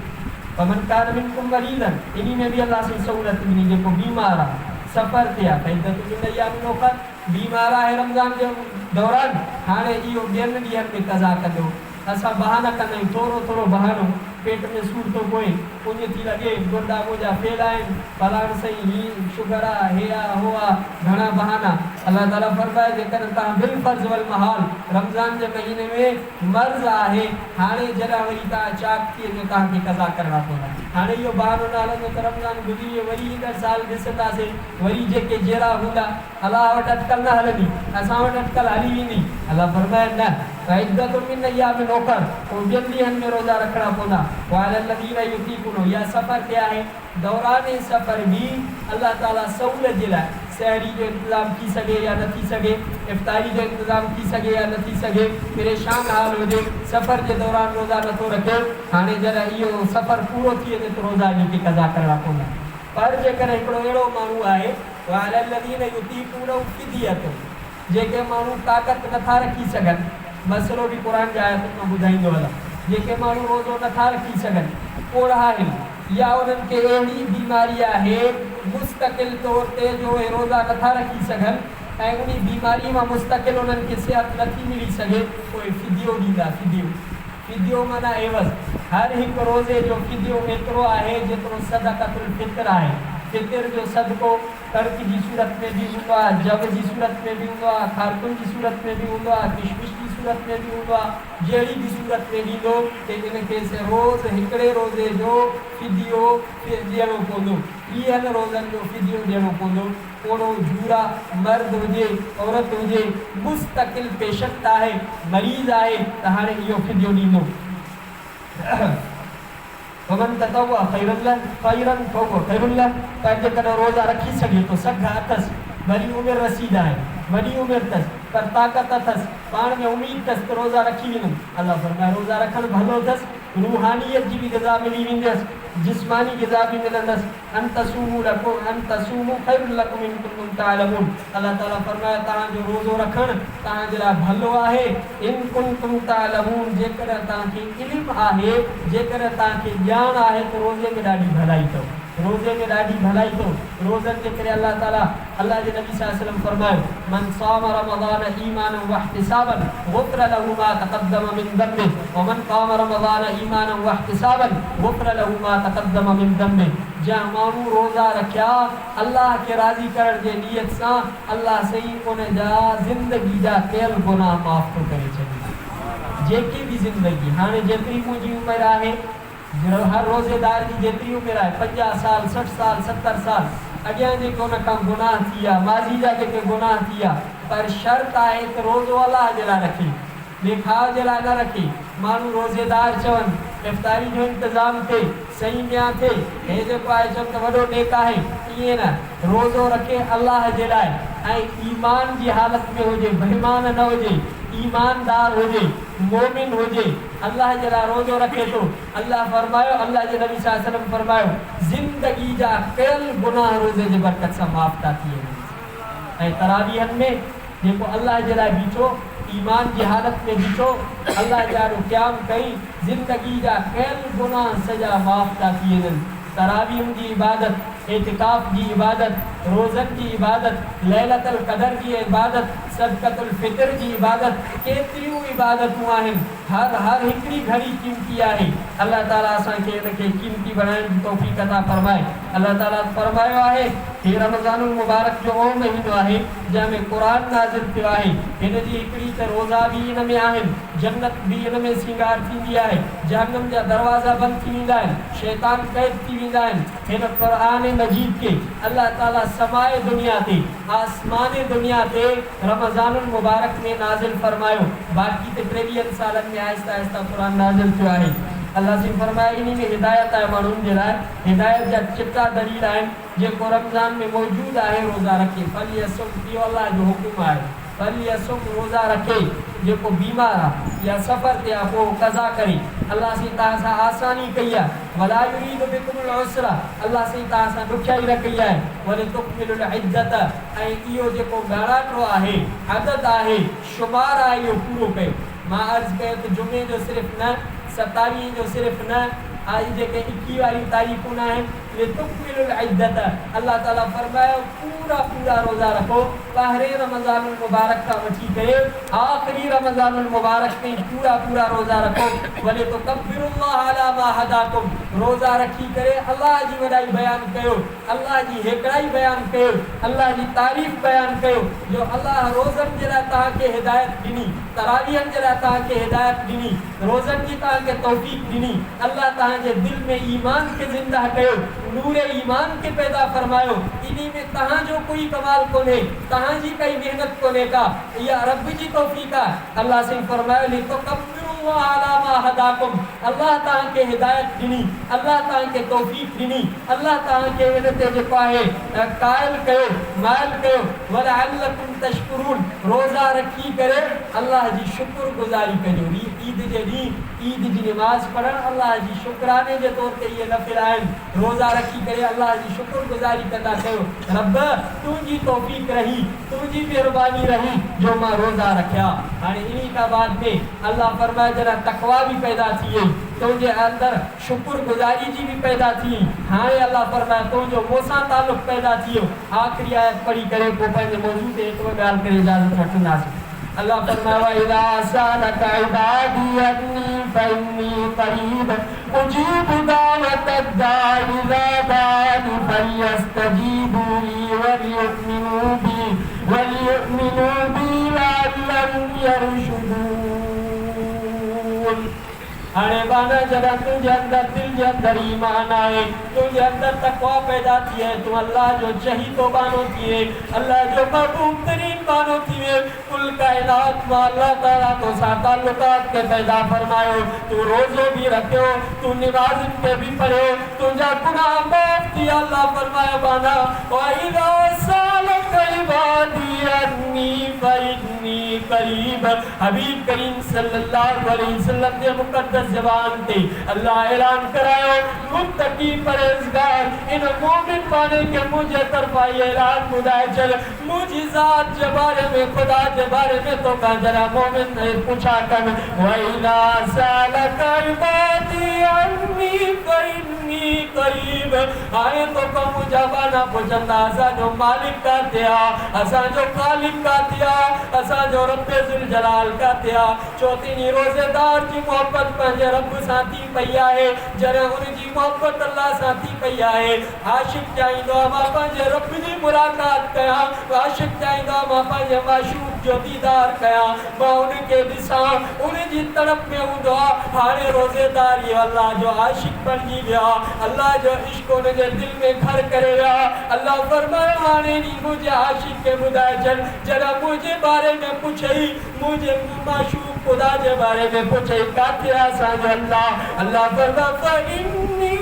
फमन कान मिनकुम मरीज़न इन्ही में भी अल्लाह से सहूलत मिली जेको बीमार आहे सफ़र ते आहे त बीमार आहे रमज़ान जे दौरान हाणे इहो ॿियनि ॾींहंनि में कज़ा कंदो असां बहाना कंदा आहियूं थोरो थोरो बहानो पेट में सूर थो पए उञ थी लॻे गुर्दा मुंहिंजा फेल आहिनि फलाण साईं हीअ शुगर आहे हे आहे हो आहे घणा बहाना। अल्लाह ताला फरमाए जेकर तव्हां बिल फर्ज़ वल महाल रमज़ान जे महीने में मर्ज़ आहे हाणे जॾहिं वरी तव्हां चाक थी वञो तव्हांखे कज़ा करणा पवंदा हाणे इहो बहानो न हलंदो त रमज़ान गुज़री वियो वरी हींअर साल ॾिसंदासीं वरी जेके जहिड़ा हूंदा अलाह वटि अटकल न हलंदी असां वटि अटकल हली वेंदी। अल्लाह फरमाए न इद्दतुम मिन अय्यामिन उख़र पोइ ॿियनि ॾींहंनि में रोज़ा रखणा पवंदा। वालल्लज़ीना युतीक़ूनहु इहा सफ़र ते आहे दौरान सफ़र बि अल्लाह ताला सहूलियत जे लाइ सहरी जो इंतज़ाम थी सघे या न थी सघे इफ़्तारी जो इंतज़ाम थी सघे या न थी सघे परेशान हाल हुजे सफ़र जे दौरान रोज़ा नथो रखे हाणे जॾहिं इहो सफ़र पूरो थी वञे त रोज़ा जेके कज़ा करणा पवंदा। पर जेकर हिकिड़ो अहिड़ो माण्हू आहे वालल्लज़ीना युतीक़ूनहु फ़िदियतुन जेके माण्हू ताक़त नथा रखी सघनि मसइलो बि क़ुर जी आयतुनि में ॿुधाईंदो हलां जेके माण्हू रोज़ो नथा रखी सघनि ओढ़ा आहिनि या उन्हनि खे अहिड़ी बीमारी आहे मुस्तक़िल तौर ते जो रोज़ा नथा रखी सघनि ऐं उन बीमारी मां मुस्तक़िल उन्हनि खे सिहत नथी मिली सघे, उहे फिदियो ॾींदा। फिदियो माना एवज़। हर हिकु रोज़े जो फिदियो एतिरो आहे जेतिरो सदक़तुल फितर आहे। फितर जो सदको कणक जी सूरत में भी हूंदो आहे, जव जी सूरत में भी हूंदो आहे, खारकुन जी सूरत में भी हूंदो आहे, किशमिश जी सूरत में भी हूंदो आहे। जहिड़ी भी सूरत में ॾींदो त इनखे रोज़ हिकिड़े रोज़े जो फिदियो ॾियणो पवंदो। 30 रोज़नि जो फिदियो ॾियणो पवंदो। ओड़ो झूरा मर्द हुजे औरत हुजे, मुस्तक़िल पेशेंट आहे, मरीज़ आहे त हाणे इहो फिदियो ॾींदो। वमन ततव्वा खैरन फहुव खैरुन लह। पर जेकॾहिं रोज़ा रखी सघे थो, सघ अथसि, वरी उमिरि रसीद आहे, वॾी उमिरि अथसि, पर ताक़त अथसि, पाण में उमीद अथसि त रोज़ा रखी वेंदुमि। अल्लाह फरमाए रोज़ा रखणु भलो अथसि, रूहानियत जी भी ग़िज़ा मिली वेंदसि, जिस्मानी ग़िज़ा भी मिलंदसि। अन तसूमू खैरुन लकुम इन कुंतुम तालमून। अल्लाह ताला फरमाए तव्हांजो रोज़ो रखणु तव्हांजे लाइ भलो आहे। इन कुंतुम तालमून, जेकॾहिं तव्हांखे इल्मु आहे, जेकॾहिं तव्हांखे ॼाण आहे त रोज़े में ॾाढी भलाई अथव, रोज़े में ॾाढी भलाई अथव। रोज़नि जे करे अल्लाह ताला, अल्लाह जे नबी सल्लल्लाहु अलैहि वसल्लम फरमायो मन साम रमज़ान ईमानन वहतिसाबन गुफ़िर लहू मा तक़द्दम मिन दम्बिही व मन क़ाम रमज़ान ईमानन वहतिसाबन गुफ़िर लहू मा तक़द्दम मिन दम्बिही। जंहिं माण्हू रोज़ा रखिया अल्लाह खे राज़ी करण जे नियत सां, अल्लाह सही उन जा ज़िंदगी जा कयल गुनाह माफ़ थो करे छॾे। जेकी भी ज़िंदगी हाणे जेतिरी मुंहिंजी उमिरि आहे, हर रोज़ेदार जी जेतिरी उमिरि आहे, 50 साल 60 साल 70 साल, अॻियां जेके उन खां गुनाह थी विया, माज़ी जा जेके गुनाह थी विया, पर शर्त आहे त रोज़ो अलाह जे लाइ रखे, ॾेखाव जे लाइ न रखे। माण्हू रोज़ेदार चवनि इफ़्तारी जो इंतज़ाम थिए, सही में थिए, हे जेको आहे चवनि त वॾो नेक आहे, ईअं न। रोज़ो रखे अलाह जे लाइ ऐं ईमान जी हालत में हुजे, बेईमान न हुजे, ईमानदार हुजे, मोमिन हुजे, अल्लाह जे लाइ रोज़ो रखे थो। अल्लाह फरमायो, अल्लाह जे नबी सल्लल्लाहु अलैहि वसल्लम फरमायो ज़िंदगी जा कयल गुनाह रोज़े जे बरकत सां माफ़ था थी वञनि। ऐं तरावीहनि में जेको अल्लाह जे लाइ बीठो, ईमान जी हालत में बीठो, अल्लाह जा क़याम कई, ज़िंदगी जा कयल गुनाह सॼा माफ़ था थी वञनि। तरावीह जी इबादत, एतिकाफ़ जी इबादत, रोज़नि जी इबादत, लैलतुल क़दर जी इबादत, सदक़तुल फितर जी इबादत, केतिरियूं इबादतूं आहिनि। हर हिकिड़ी घड़ी क़ीमती आहे। अल्लाह ताला असांखे इनखे क़ीमती बणाइण जी तौफ़ीक़ अता फरमाए। अल्लाह ताला फरमायो आहे हे रमज़ानुल मुबारक जो उहो महीनो आहे जंहिंमें क़ुरान नाज़िल थियो आहे। हिन जी हिकिड़ी त रोज़ा बि हिन में आहिनि, जन्नत बि हिन में सींगार थींदी आहे, जहन्नम जा दरवाज़ा बंदि थी वेंदा आहिनि, शैतान क़ैद थी वेंदा आहिनि। हिन क़ुरान मजीद के अल्लाह ताला समाए दुनिया ते, आसमानी दुनिया ते रमज़ानुल मुबारक में नाज़िल फरमायो। बाक़ी त 23 सालनि में आहिस्ता आहिस्ता क़ुरान नाज़िल थियो आहे। अल्लाह से फरमाए इन में हिदायत आहे माण्हुनि जे लाइ, हिदायत जा चिटा दलील आहिनि जेको रमज़ान में मौजूदु आहे। रोज़ा रखे फलियसुम, इहो अल्लाह जो हुकुम आहे, फलियसुम रोज़ा रखे। जेको बीमार आहे या सफ़र ते आहे पोइ क़ज़ा करे। अल्लाह से तव्हां सां आसानी कई आहे, वला युरीदु बिकुमुल उसरा, अल्लाह से तव्हां सां ॾुखियाई न कई आहे। वरी तुकमिलुल इद्दत, ऐं इहो जेको ॻाढ़ाटो आहे, अदद आहे, शुमार आहे, इहो पूरो कयो। मां अर्ज़ु कयो त जुमे जो सिर्फ़ु न, 27 जो सिर्फ़ु न, आज जेके 21 वारी तारीख़ूं न आहिनि, तुकमिलुल इद्दत, अल्लाह ताला फरमायो पूरा रोज़ा रखो। पहिरें रमज़ानुल मुबारक खां वठी करे आख़िरी रमज़ानुल मुबारक में पूरा रोज़ा रखो। वले तो कब्बिरुल्लाह अला मा हदाकुम, रोज़ा रखी करे अल्लाह जी वॾाई बयानु कयो, अल्लाह जी हिकिड़ाई बयानु कयो, अल्लाह जी तारीफ़ बयानु कयो जो अल्लाह रोज़नि जे लाइ तव्हांखे हिदायत ॾिनी, तरावीहनि जे लाइ तव्हांखे हिदायत ॾिनी, रोज़नि जी तव्हांखे तौफ़ीक़ ॾिनी। अल्लाह तव्हांजे दिलि में ईमान खे ज़िंदा कयो, नूरे ईमान के पैदा फरमायो। इन्हीं में तहांजो कोई कमाल कोने, तहांजी कई मेहनत कोने का, या रब जी तौफीक है। अल्लाह से फरमायो ले तो कब्बिरुल्लाह अला मा हदाकुम, अल्लाह तहां के हिदायत दिनी, अल्लाह तहां के तौफीक दिनी, अल्लाह तहां के इनते जेको आहे कायल कयो, मायल कयो। वलअल्लकुम तशकुरून, रोज़ा रखी करे अल्लाह जी शुक्रगुज़ारी कजो। ईद जे ॾींहुं ईद जी नमाज़ पढ़ण अल्लाह जी शुक्राने जे तौर ते इहे नफ़िल आहिनि। रोज़ा रखी करे अल्लाह जी शुक्रगुज़ारी कंदा कयो, रब तुंहिंजी तौफ़ीक रही, तुंहिंजी महिरबानी रही जो मां रोज़ा रखिया। हाणे इन्ही खां बाद में अल्लाह फरमाए जरा तक़वा भी पैदा थी वई। तुझे अंदर शुक्रगुजारी जी भी पैदा थी। हाँ अल्लाह फरमाए तुझो मोसा ताल्लुक पैदा थियो। आखिरी आयत पढ़ी करे को पंहिंजे मौजूद ते हिकु ॻाल्हि करे इजाज़त वठंदासीं। अल्लाह फरमाए इदा सालक इबादी अन्नी फइन्नी करीब उजीब दावत दाई इज़ा दानी फलयस्तजीबू ली वलियुमिनू बी लअल्लहुम यरशुदून। हाणे बाना जॾहिं तुंहिंजे अंदर दिल जे अंदर ईमान आहे, तुंहिंजे अंदर तक़वा पैदा थिए, तूं अल्लाह जो चहीतो बानो थिए, अल्लाह जो महबूब तरीन बानो थिए। कुल कायनात में अल्लाह ताला तो सा ताल्लुकात के पैदा फरमायो। तू रोज़ो भी रखियो, तू नमाज़ के भी पढ़ियो, तुंहिंजा गुनाह माफ़ थिया। अल्लाह फरमायो बाना वइज़ा सालक इबादी अन्नी फइन्नी करीब। हबीब करीम सल्लल्लाहु अलैहि वसल्लम ने मुक़द्दस ज़बान ते अल्लाह ऐलान करायो मुत्तकी परहेज़गार इन मोमिन बाने के मुझे तरफा ऐलान ॿुधाए चल मुझी ज़ात जे बारे में, खुदा जे बारे में तो का जरा मोमिन ने पूछा कन वइज़ा सालक इबादी अन्नी फइन्नी करीब। आए तो का मुझा बाना पुछंदा असांजो मालिक का थिया, असांजो खालिक का थिया, असांजो रब्बे ज़ुल जलाल का थिया। चौथी रोज़ेदार जी मोहब्बत पंहिंजे रब सां थी पई आहे, जॾहिं हुनजी मोहब्बत अल्लाह सां थी पई आहे। आशिक़ चाहींदो आहे मां पंहिंजे रब जी मुलाक़ात कयां, आशिक़ चाहींदो आहे मां पंहिंजे माशूक़ जो दीदार कयां, मां उनखे ॾिसां, उनजी तड़प में हूंदो आहे। हाणे रोज़ेदार ये अल्लाह जो आशिक़ बणिजी विया, अल्लाह जो इश्क उनजे दिल में घर करे विया। अल्लाह फरमायो हाणे नी मुंहिंजे आशिक़ खे ॿुधाए छॾ, जॾहिं मुंहिंजे बारे में पुछई, मुंहिंजे माशूक़ खुदा जे बारे में पुछई काथे असांजो अल्लाह। अल्लाह फरमायो फइन्नी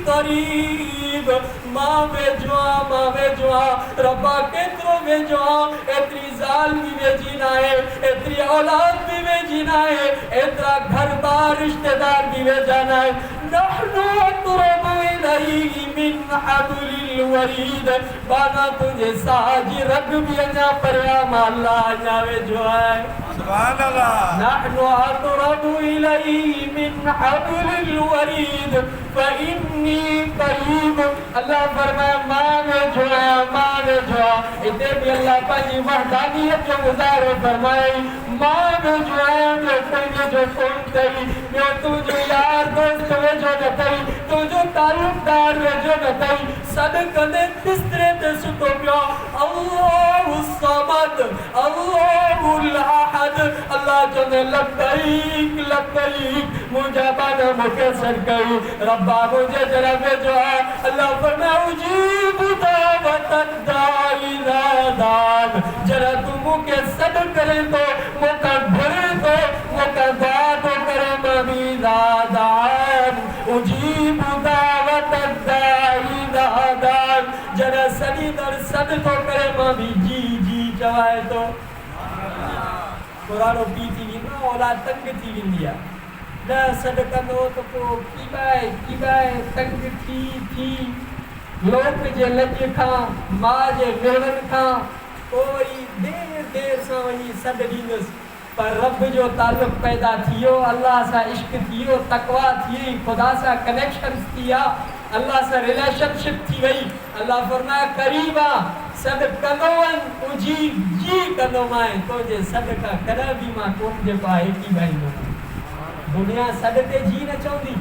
करीब, मां वेझो आहियां, मां वेझो आहियां। रब्बा केतिरो वेझो आहियां, एतिरी ज़ाल बि वेझी न आहे, एतिरी औलाद बि वेझी न आहे, एतिरा घर बार रिश्तेदार बि वेझा न आहिनि। नहनु अक़रबु इलैहि मिन हब्लिल वरीद। बाना तुंहिंजे साह जी रग बि अञा परियां मां अल्लाह अञा वेझो आहे। सुभान अल्लाह। नहनु अक़रबु इलैहि मिन हब्लिल वरीद फइन्नी करीब। अल्लाह फरमाए मां वेझो आहियां, मां वेझो आहियां। हिते बि अल्लाह पंहिंजी वहदानियत जो मुज़ाहिरो फरमाए मां वेझो आहियां, ॿियो कोई वेझो कोन अथई, ॿियो तुंहिंजो यार दोस्त वेझो न अथई, तुंहिंजो तालुकदार वेझो न अथई। सॾु कंदे बिस्तरे ते सुतो पियो अल्लाहु समद अल्लाहुल अहद। अल्लाह चवंदे लबैक लबैक, मुंहिंजा बाना मूंखे सॾु कई, रब्बा मुंहिंजे जरा वेझो आहे। अल्लाह फरमाए उजीब दावत दाई इज़ा दान। जरा तू मूंखे सॾु करे थो, मूंखां घुरे थो, मूंखां दुआ थो करे, मां बि इज़ा दान उजीब दावत दाई इज़ा दान। जरा सॾींदड़ सॾु थो करे, मां बि जी जी चवाए थो। पुराणो पी थी वेंदो, औलाद तंग थी वेंदी आहे, न सॾु कंदो त पोइ कीबाए तंग थी लोक जे लॼ खां, मां जे मेड़नि खां कोई देर सां वञी सॾु ॾींदुसि। पर रब जो ताल्लुक़ पैदा थियो, अल्लाह सां इश्क थियो, तक़वा थी, खुदा सां कनेक्शन थी विया, अल्लाह सां रिलेशनशिप थी वई। अल्लाह फरमाए करीब आहे, सॾु कंदो वञ, उजीब जी कंदो मां, तुंहिंजे सॾु खां कॾहिं बि मां कोन जेको आहे की भाईंदुमि। दुनिया सॾ ते जी न चवंदी,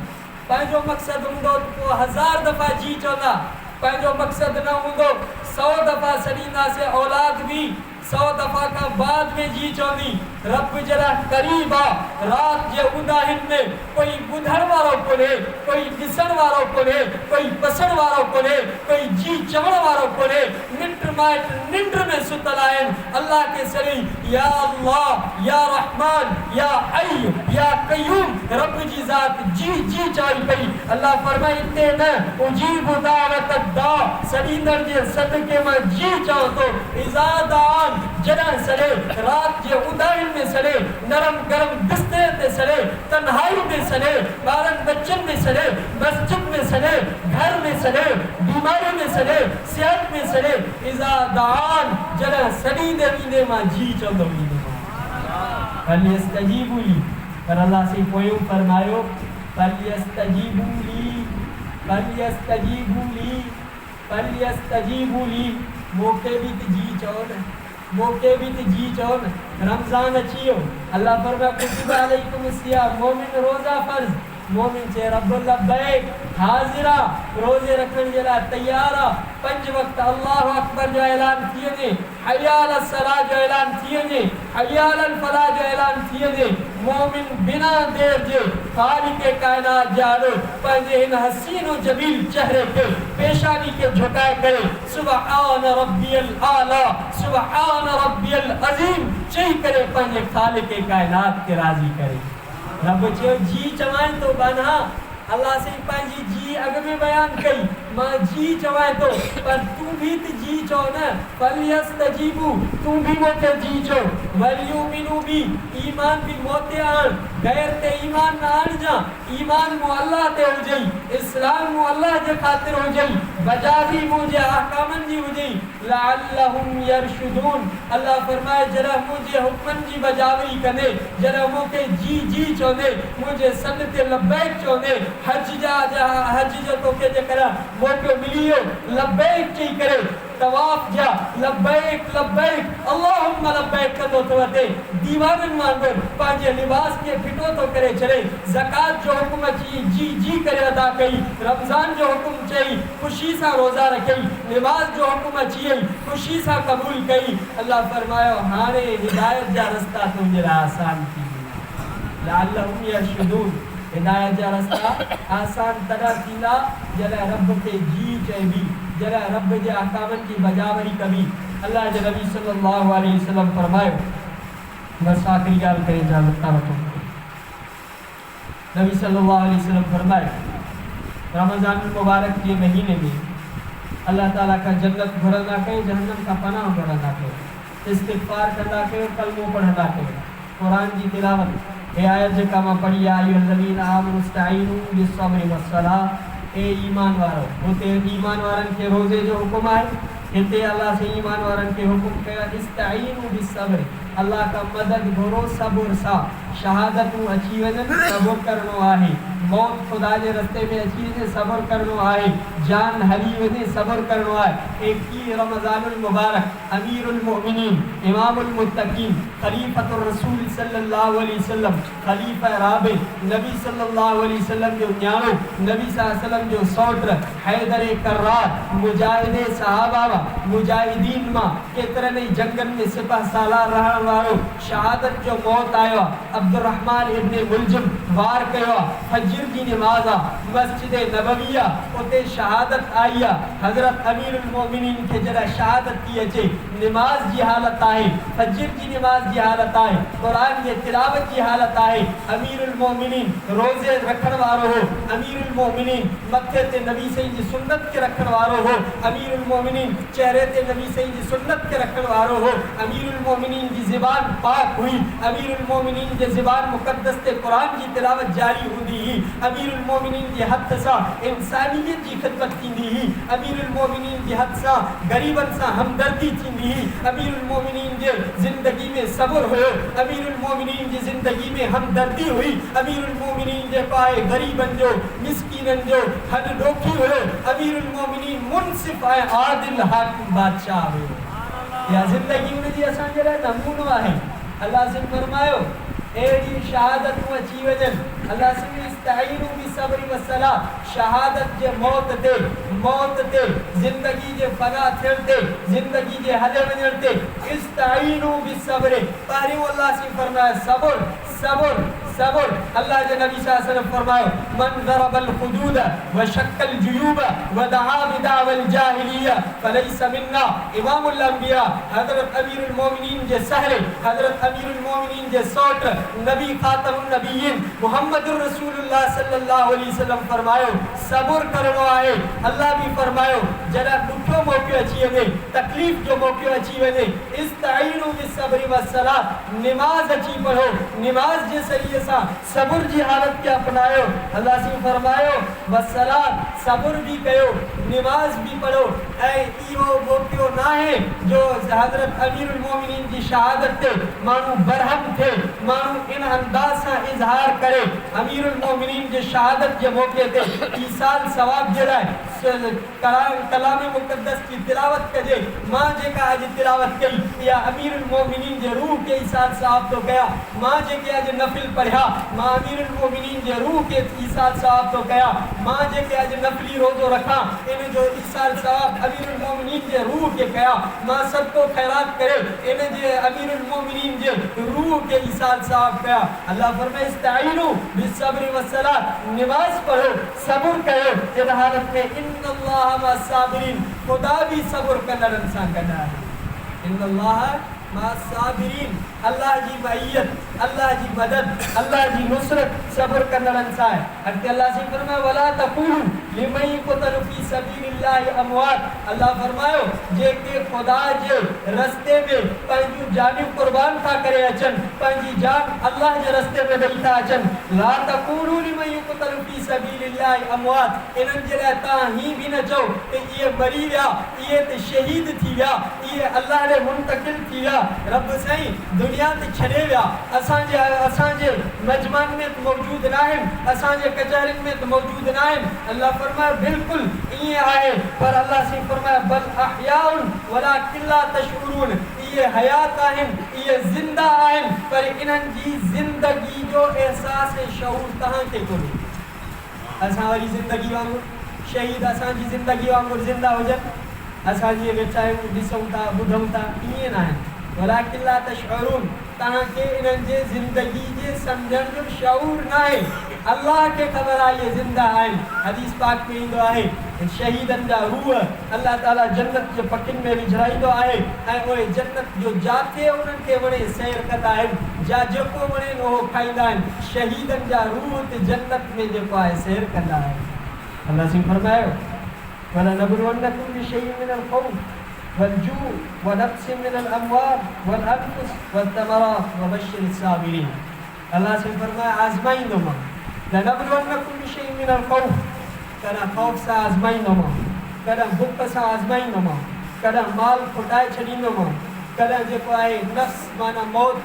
पंहिंजो मक़सदु हूंदो त पोइ 1000 दफ़ा जी चवंदा, पंहिंजो मक़सदु न हूंदो 100 दफ़ा सॾींदासीं, औलाद बि 100 दफ़ा खां बाद में जी चवंदी। रब जरा करीब आहे, रात जे उंदाहिन में कोई ॿुधण वारो कोन्हे, कोई ॾिसण वारो कोन्हे, कोई पसण वारो कोन्हे, कोई जी चवण वारो कोन्हे। मिट माइट निंड में सुतल आहिनि, अल्लाह के सड़ी या अल्लाह या रहमान या हय्य या क़य्यूम, रब जी ज़ात जी जी चवई पई। अल्लाह फरमाए इते न उजीब दावत दा, सॾींदड़ जे सदके मां जी चवां थो। इज़ा दान, जॾहिं सॾे, रात जे उदाहिन में सड़े, नरम गरम बिस्तर पे सड़े, तन्हाई में सड़े, बारन बच्चन में सड़े, मस्जिद में सड़े, घर में सड़े, बीमारी में सड़े, सेहत में सड़े। इज़ा दान, जरा सड़ी दे मां जी चंदो नी फलियस्तजीबू ली। पर अल्लाह से पोयो फरमायो फलियस्तजीबू ली मोके भी जी चौन मौके भी जी चौन रमज़ान अचियो अल्लाह फरमाए कुतिबा अलैकुम सियाम मोमिन रोज़ा फ़र्ज़ मोमिन चे रब लब्बैक हाजिरा रोजे रखण जे लाइ तैयार आ 5 वक्त अल्लाहु अकबर जो ऐलान थी वञे हया अल सलाह जो ऐलान थी वञे हया अल फलाह जो ऐलान थी वञे मोमिन बिना देर जे खालिक कायनात जाड़ो पंहिंजे हिन हसीन जमील चेहरे के पेशानी के झुकाए करे सुबहान रब्बियल आला सुबहान रब्बियल अजीम चई करे पंहिंजे खालिक कायनात के राज़ी करे रब चयो जी चवाए तो बना अल्लाह से पंहिंजी जी अग में बयान कई मां जी चवाए तो पर तू भी त जी चो न फलियस्तजीबू तू भी मोते जी चो वलियुमिनु बी ईमान भी मोते आन गैर ते ईमान न आन जा ईमान मु अल्लाह ते हो जई इस्लाम मु अल्लाह जे खातिर हो जई बजावी मुझे अहकामन जी हो जई लअल्लहुम यरशुदून अल्लाह फरमाए जरा मुझे हुक्मन जी बजावी कने जरा मोके जी जी चोने मुझे सन्नत लब्बैक चोने हज जो तोके जे करा मौको मिलियो लब्बैक चई करे तवाफ जा लब्बैक लब्बैक अल्लाहुम्मा लब्बैक कदो तो वते दीवानन वांगुर पांजे लिबास के फिटो तो करे चले ज़कात जो हुक्म अची जी जी करे अदा कई रमजान जो हुक्म चई खुशी सा रोजा रखई नमाज जो हुक्म अची खुशी सा कबूल कई अल्लाह फरमायो हाने हिदायत जा रास्ता तुंहिंजे लाइ आसान थी लअल्लहुम यरशुदून हिदायत जा रास्ता आसान तदा थींदा जॾहिं रब खे जी चइबी जॾहिं रब जे अहकामनि जी बजावरी कबी अल्लाह जे नबी सल्लल्लाहु अलैहि वसल्लम फरमायो बस आखिरी ॻाल्हि करे इजाज़त था वठो नबी सल्लल्लाहु अलैहि वसल्लम फरमायो रमज़ान मुबारक के महीने में अल्लाह ताला का जन्नत घुरंदा कयो जहन्नम का पनाह घुरंदा कयो इस्तिग़फ़ार कंदा कयो कलमो पढ़ंदा कयो कुरान जी तिलावत ए आयत जेका मां पढ़ी आहे अय्युहल्लज़ीना आमनु इस्तईनू बिस्सब्रि वस्सलाह ए ईमान वारो हुते ईमान वारन के रोजे जो हुक्म आहे हिते अल्लाह से ईमान वारन के हुक्म कयो इस्तईनू बिस्सब्रि अल्लाह का मदद घुरो सब्र सा शहादतूं अची वञनि सब्र करणो आहे मौत खुदा जे रस्ते में अची वञे सब्र करणो आहे जान हली वञे सब्र करणो आहे 21 रमज़ानुल मुबारक अमीरुल मोमिनीन इमामुल मुत्तकीन खलीफतुर रसूल सल्लल्लाहु अलैहि वसल्लम खलीफा राबे नबी सल्लल्लाहु अलैहि वसल्लम जो न्याणो नबी सल्लल्लाहु अलैहि वसल्लम जो सौट हैदर कर्रार मुजाहिदे सहाबा मुजाहिदीन मां केतरनि जंगन में सिपह सालार रहण वारो शहादत जो मौत आयो अब्दुर्रहमान इब्न मुलजिम वार कयो फजर की नमाज मस्जिद नबविया उते शहादत आई हजरत अमीरुल मोमिनीन के जरा शहादत की अचे नमाज की हालत आहे फजर की नमाज की हालत आहे कुरान के तिलावत की हालत आहे अमीरुल मोमिनीन रोजे रखण वारो हो अमीरुल मोमिनीन मथे ते नबी सही जी सुन्नत के रखण वारो हो अमीरुल मोमिनीन चेहरे ते नबी सही जी सुन्नत के रखण वारो हो अमीरुल मोमिनीन की ज़ुबान पाक हुई अमीरुल मोमिनीन जे ज़ुबान मुक़द्दस ते कुरान की तिलावत जारी हुंदी ही अमीरुल मोमिनीन जे हथ सा इंसानियत की खिदमत थींदी ही अमीरुल मोमिनीन जे हथ सा गरीबन सा हमदर्दी थींदी ही अमीरुल मोमिनीन जे जिंदगी में सब्र हुयो अमीरुल मोमिनीन जे जिंदगी में हमदर्दी हुई अमीरुल मोमिनीन जे पाए गरीबन जो मिस्कीनन जो हद डोखी हुयो अमीरुल मोमिनीन मुनसिफ ऐं आदिल हाकिम बादशाह हुयो या जिंदगी उन जी असांजे लाइ नमूनो आहे अल्लाह से फरमायो एड़ी शहादत अची वजन अल्लाह से इस्तईनू बिसब्रि वस्सलाह शहादत जे मौत ते जिंदगी जे फना थियण ते जिंदगी जे हले वञण ते इस्तईनू बिसब्रि पहिरियों अल्लाह से फरमायो सब्र सब्र सब्र अल्लाह जे नबी सल्लल्लाहु अलैहि वसल्लम फरमायो मन ज़रबल हुदूद व शक्कल जुयूब व दआ बिदावल जाहिलिया फलैस मिन्ना इमामुल अंबिया हजरत अमीरुल मोमिनीन जे सहरे हजरत अमीरुल मोमिनीन जे सौट नबी खातमुन नबिय्यीन मुहम्मदुर रसूलुल्लाह सल्लल्लाहु अलैहि वसल्लम फरमायो सब्र करणो आहे अल्लाह भी फरमायो जरा ॾुखियो मौक़ो अची वञे, तकलीफ़ जो मौक़ो अची वञे, इस्ताईनु बिस्सब्रि वस्सलात, निमाज़ अची पढ़ो, निमाज़ जे ज़रिए सां सब्र जी हालत खे अपनायो। अल्लाह से फरमायो वस्सलात, सब्र भी कयो, निमाज़ भी पढ़ो। ऐं इहो मौक़ो न आहे जो हज़रत अमीरुल मोमिनीन जी शहादत ते माण्हू बरहम थे, माण्हू इन अंदाज़ सां इज़हार करे। अमीरुल मोमिनीन जे शहादत जे मौक़े ते ईसाल सवाब जे लाइ कलाम मुक़द्दस की तिलावत कजे। मां जेका अॼु तिलावत कई इहा अमीरुल मोमिनीन जे रूह के ईसाल सवाब तो कया। मां जेके अॼु नफ़िल पढ़िया मां अमीरुल मोमिनीन जे रूह के ईसाल सवाब तो कया। मां जेके अॼु नफ़िली रोज़ो रखां इन जो ईसाल सवाब अमीरुल मोमिनीन जे रूह के कया। मां सदको खैरात करे इन जे अमीरुल मोमिनीन जे रूह के ईसाल सवाब कया। अल्लाह फरमाए इस्ताईनु बिस्सब्रि वस्सलात, निमाज़ पढ़ो, सब्र कयो। इन हालत में इन्नल्लाह मस्साबिरीन, खुदा भी सब्र कंदड़नि सां गॾु आहे। इन्नल्लाह मस्साबिरीन, अल्लाह जी मइयत, अल्लाह जी मदद, अल्लाह जी नुसरत सब्र कंदड़नि सां आहे। अॻिते अल्लाह से फरमायो वला तक़ूलू लिमन युक़तलु फी सबीलिल्लाहि अमवात। अल्लाह फरमायो जेके खुदा जे रस्ते में पंहिंजूं जानियूं कुर्बान था करे अचनि, पंहिंजी जान अल्लाह जे रस्ते में ॾेई था अचनि, ला तक़ूलू लिमन युक़तलु फी सबीलिल्लाहि अमवात, इन्हनि जे लाइ तव्हां हीअं बि न चओ त इहे मरी विया, इहे त शहीद थी विया, इहे अल्लाह ॾे मुंतकिल थी विया। रब साईं दुनिया ते छॾे विया, असांजे मजमान में त मौजूद न आहिनि, असांजे कचहरियुनि में त मौजूद न आहिनि। अल्लाह फरमाए बिल्कुलु ईअं आहे, पर अल्लाह से फरमाए बल अहयाउन वलाकिन ला तशउरून, इहे हयात आहिनि, इहे ज़िंदा आहिनि, पर इन्हनि जी ज़िंदगी जो एहसास ऐं शऊर तव्हांखे कोन्हे। असां वरी ज़िंदगी वांगुरु शहीद असांजी ज़िंदगी वांगुरु ज़िंदा हुजनि, असां जीअं वेठा आहियूं ॾिसूं था ॿुधूं था, ईअं न आहिनि। वलाकिन ला तशउरून, तव्हांखे इन्हनि जे ज़िंदगी जे सम्झण जो शऊर न आहे। अल्लाह खे ख़बर आहे इहे ज़िंदा आहिनि। हदीस पाक में ईंदो आहे शहीदनि जा रूह अल्लाह ताला जन्नत जे पखियुनि में विझाईंदो आहे ऐं उहे जन्नत जो जाथे उन्हनि खे वणे सैर कंदा आहिनि, जा जेको वणे उहो खाईंदा आहिनि। शहीदनि जा रूह त जन्नत में जेको आहे सैर कंदा आहिनि। अल्लाह से फरमायो वलनबलुवन्नकुम बिशैइन मिनल खौफ वल्जू वनक्सिन मिनल अमवाल वलअनफुस वत्तमरात वबश्शिरिस साबिरीन। अल्लाह से फरमाया आज़माईंदो मां, लनबलुवन्नकुम बिशैइन मिनल खौफ, कॾहिं ख़ौफ़ सां आज़माईंदो मां, कॾहिं बुख सां आज़माईंदो मां, कॾहिं माल खुटाए छॾींदो मां, कॾहिं जेको आहे नफ़्स माना मौत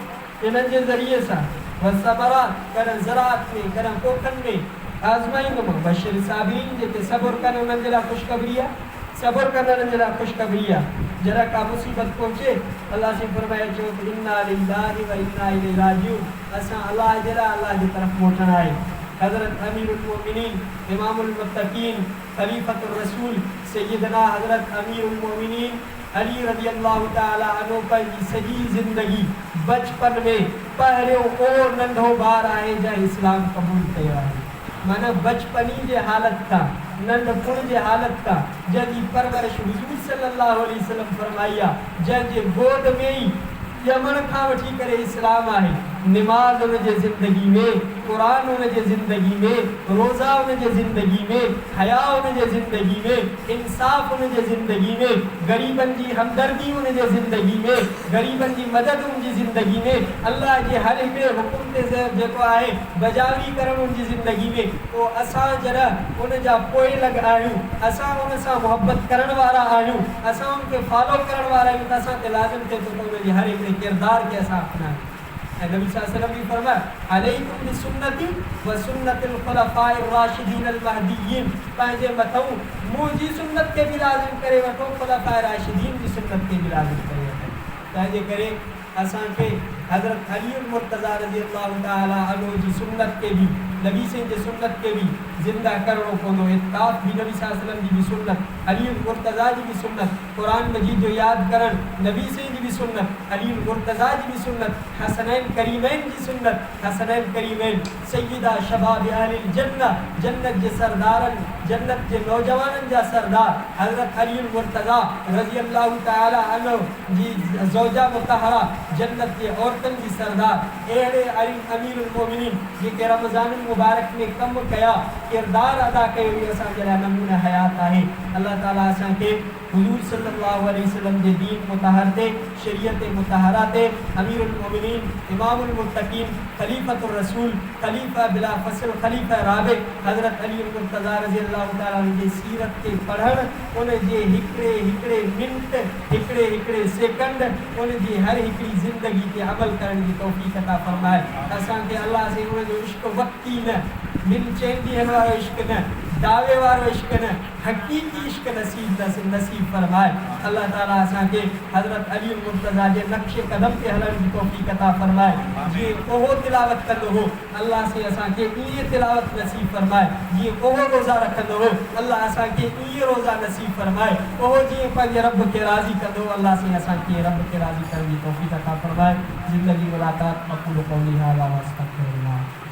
इन्हनि जे ज़रिए सां, वसबरात कॾहिं ज़राअत में, कॾहिं पोखनि में आज़माईंदो मां। बशिर साबिरीन, जेके सब्र कनि उन्हनि जे लाइ ख़ुशख़बरी आहे, सब्र कंदड़नि जे लाइ ख़ुशख़बरी आहे। जरा का मुसीबत पहुचे अल्लाह से फरमाए चओ इन्ना लिल्लाहि व इन्ना इलैहि राजिऊन, असां अल्लाह जे लाइ अल्लाह जी तरफ़ मोटणा आहे। हज़रत अमीरुल मोमिनीन इमामुल मुत्तक़ीन खलीफतुर रसूल सैयदना हज़रत अमीरुल मोमिनीन अली रज़ी अल्लाह ताला अन्हु पंहिंजी सॼी ज़िंदगी बचपन में पहिरियों को नंढो ॿारु आहे जंहिं इस्लाम क़बूल कयो आहे। माना बचपनी जे हालत खां, नंढपुण जे हालत खां जंहिंजी परवरिश हुज़ूर सल्लल्लाहु अलैहि वसल्लम फरमाई आहे, जंहिंजे गोद में ई ॼमण खां वठी करे इस्लाम आहे। निमाज़ उन जे ज़िंदगी में, क़ुरान उन जे ज़िंदगी में, रोज़ा उन जे ज़िंदगी में, हया उन जे ज़िंदगी में, इंसाफ़ उन जे ज़िंदगी में, ग़रीबनि जी हमदर्दी उन जे ज़िंदगी में, ग़रीबनि जी मदद उन जी ज़िंदगी में, अल्लाह जे हर हिकिड़े हुकुम ते जेको आहे बजावरी करणु उन जी ज़िंदगी में, पोइ असां जॾहिं उन जा पोइ लॻ आहियूं, असां उन सां मुहबत करण वारा आहियूं, असां उनखे फॉलो करण वारा आहियूं, त असांखे लाज़िम थिए थो त उन जी हर हिकिड़े किरदार खे असां अपनायूं। ऐं नबी सल्लल्लाहु अलैहि वसल्लम बि फरमाया अलैकुम बिसुन्नती व सुन्नतिल खुलफाइर राशिदीन महदीयीन, पंहिंजे मथां मुंहिंजी सुन्नत खे बि लाज़िम करे वठो, खुलफाए राशिदीन जी सुन्नत खे बि लाज़िम करे वठो। तंहिंजे करे असांखे हज़रत अली मुर्तज़ा रज़ी अल्लाह ताला अन्हु जी सुन्नत खे बि, नबी साईं जी सुन्नत खे बि ज़िंदा करणो पवंदो। इत्ताफ़ बि नबी सल्लल्लाहु अलैहि वसल्लम जी बि सुन्नत, अली मुर्तज़ा जी बि सुन्नत, कुरान मजीद जो याद करन नबी से जी भी सुन्नत अली मुर्तज़ा जी भी सुन्नत हसनैन करीमैन जी सुन्नत हसनैन करीमैन सय्यदा शबाब अहलिल जन्नह जन्नत जे सरदारन जन्नत जे नौजवानन जा सरदार हज़रत अली मुर्तज़ा रज़ी अल्लाह तआला अन्हु जी ज़ौजा मुतहरा जन्नत जे औरतन जी सरदार एड़े अली अमीरुल मोमिनीन जे रमज़ान मुबारक में कम कया किरदार अदा कयो असां जे लाइ नमूना हयात आहे। अल्लाह ताला असां के हुजूर सल्लल्लाहु अलैहि वसल्लम जे दीन मुतहर ते शरीयत मुतहरा ते अमीरुल मोमिनीन इमामुल मुत्तकीन खलीफतुर रसूल खलीफा बिला फसल खलीफा राबे हज़रत अली मुर्तज़ा रज़ी अल्लाह तआला जी सीरत के पढ़ण उन जे हिकड़े हिकड़े मिनट हिकड़े हिकड़े सेकंड उन जी हर हिकड़ी ज़िंदगी ते अमल करण जी तौफ़ीक़ अता फरमाए। असां के अल्लाह से उन जो इश्क वक्ती न बिन चैन ॾियण वारो इश्क न दावे वारो इश्क न हकीकी इश्क नसीब फरमाए। अल्लाह ताला असां के हज़रत अली मुर्तज़ा जे नक्शे कदम ते हलण जी तौफ़ीक़ अता फरमाए। जी ओहो तिलावत कंदो हो अल्लाह से असां के ईअं तिलावत नसीब फरमाए जीअं ओहो रोज़ा रखंदो हो अल्लाह असां के ईअं रोज़ा नसीब फरमाए। ओहो जीअं पंहिंजे रब के राज़ी कंदो अल्लाह से असां के रब के राज़ी करण जी तौफ़ीक़ अता फरमाए। ज़िंदगी मुलाक़ात अक़ूलु क़ौली हाज़ा व अस्तग़फिरुल्लाह।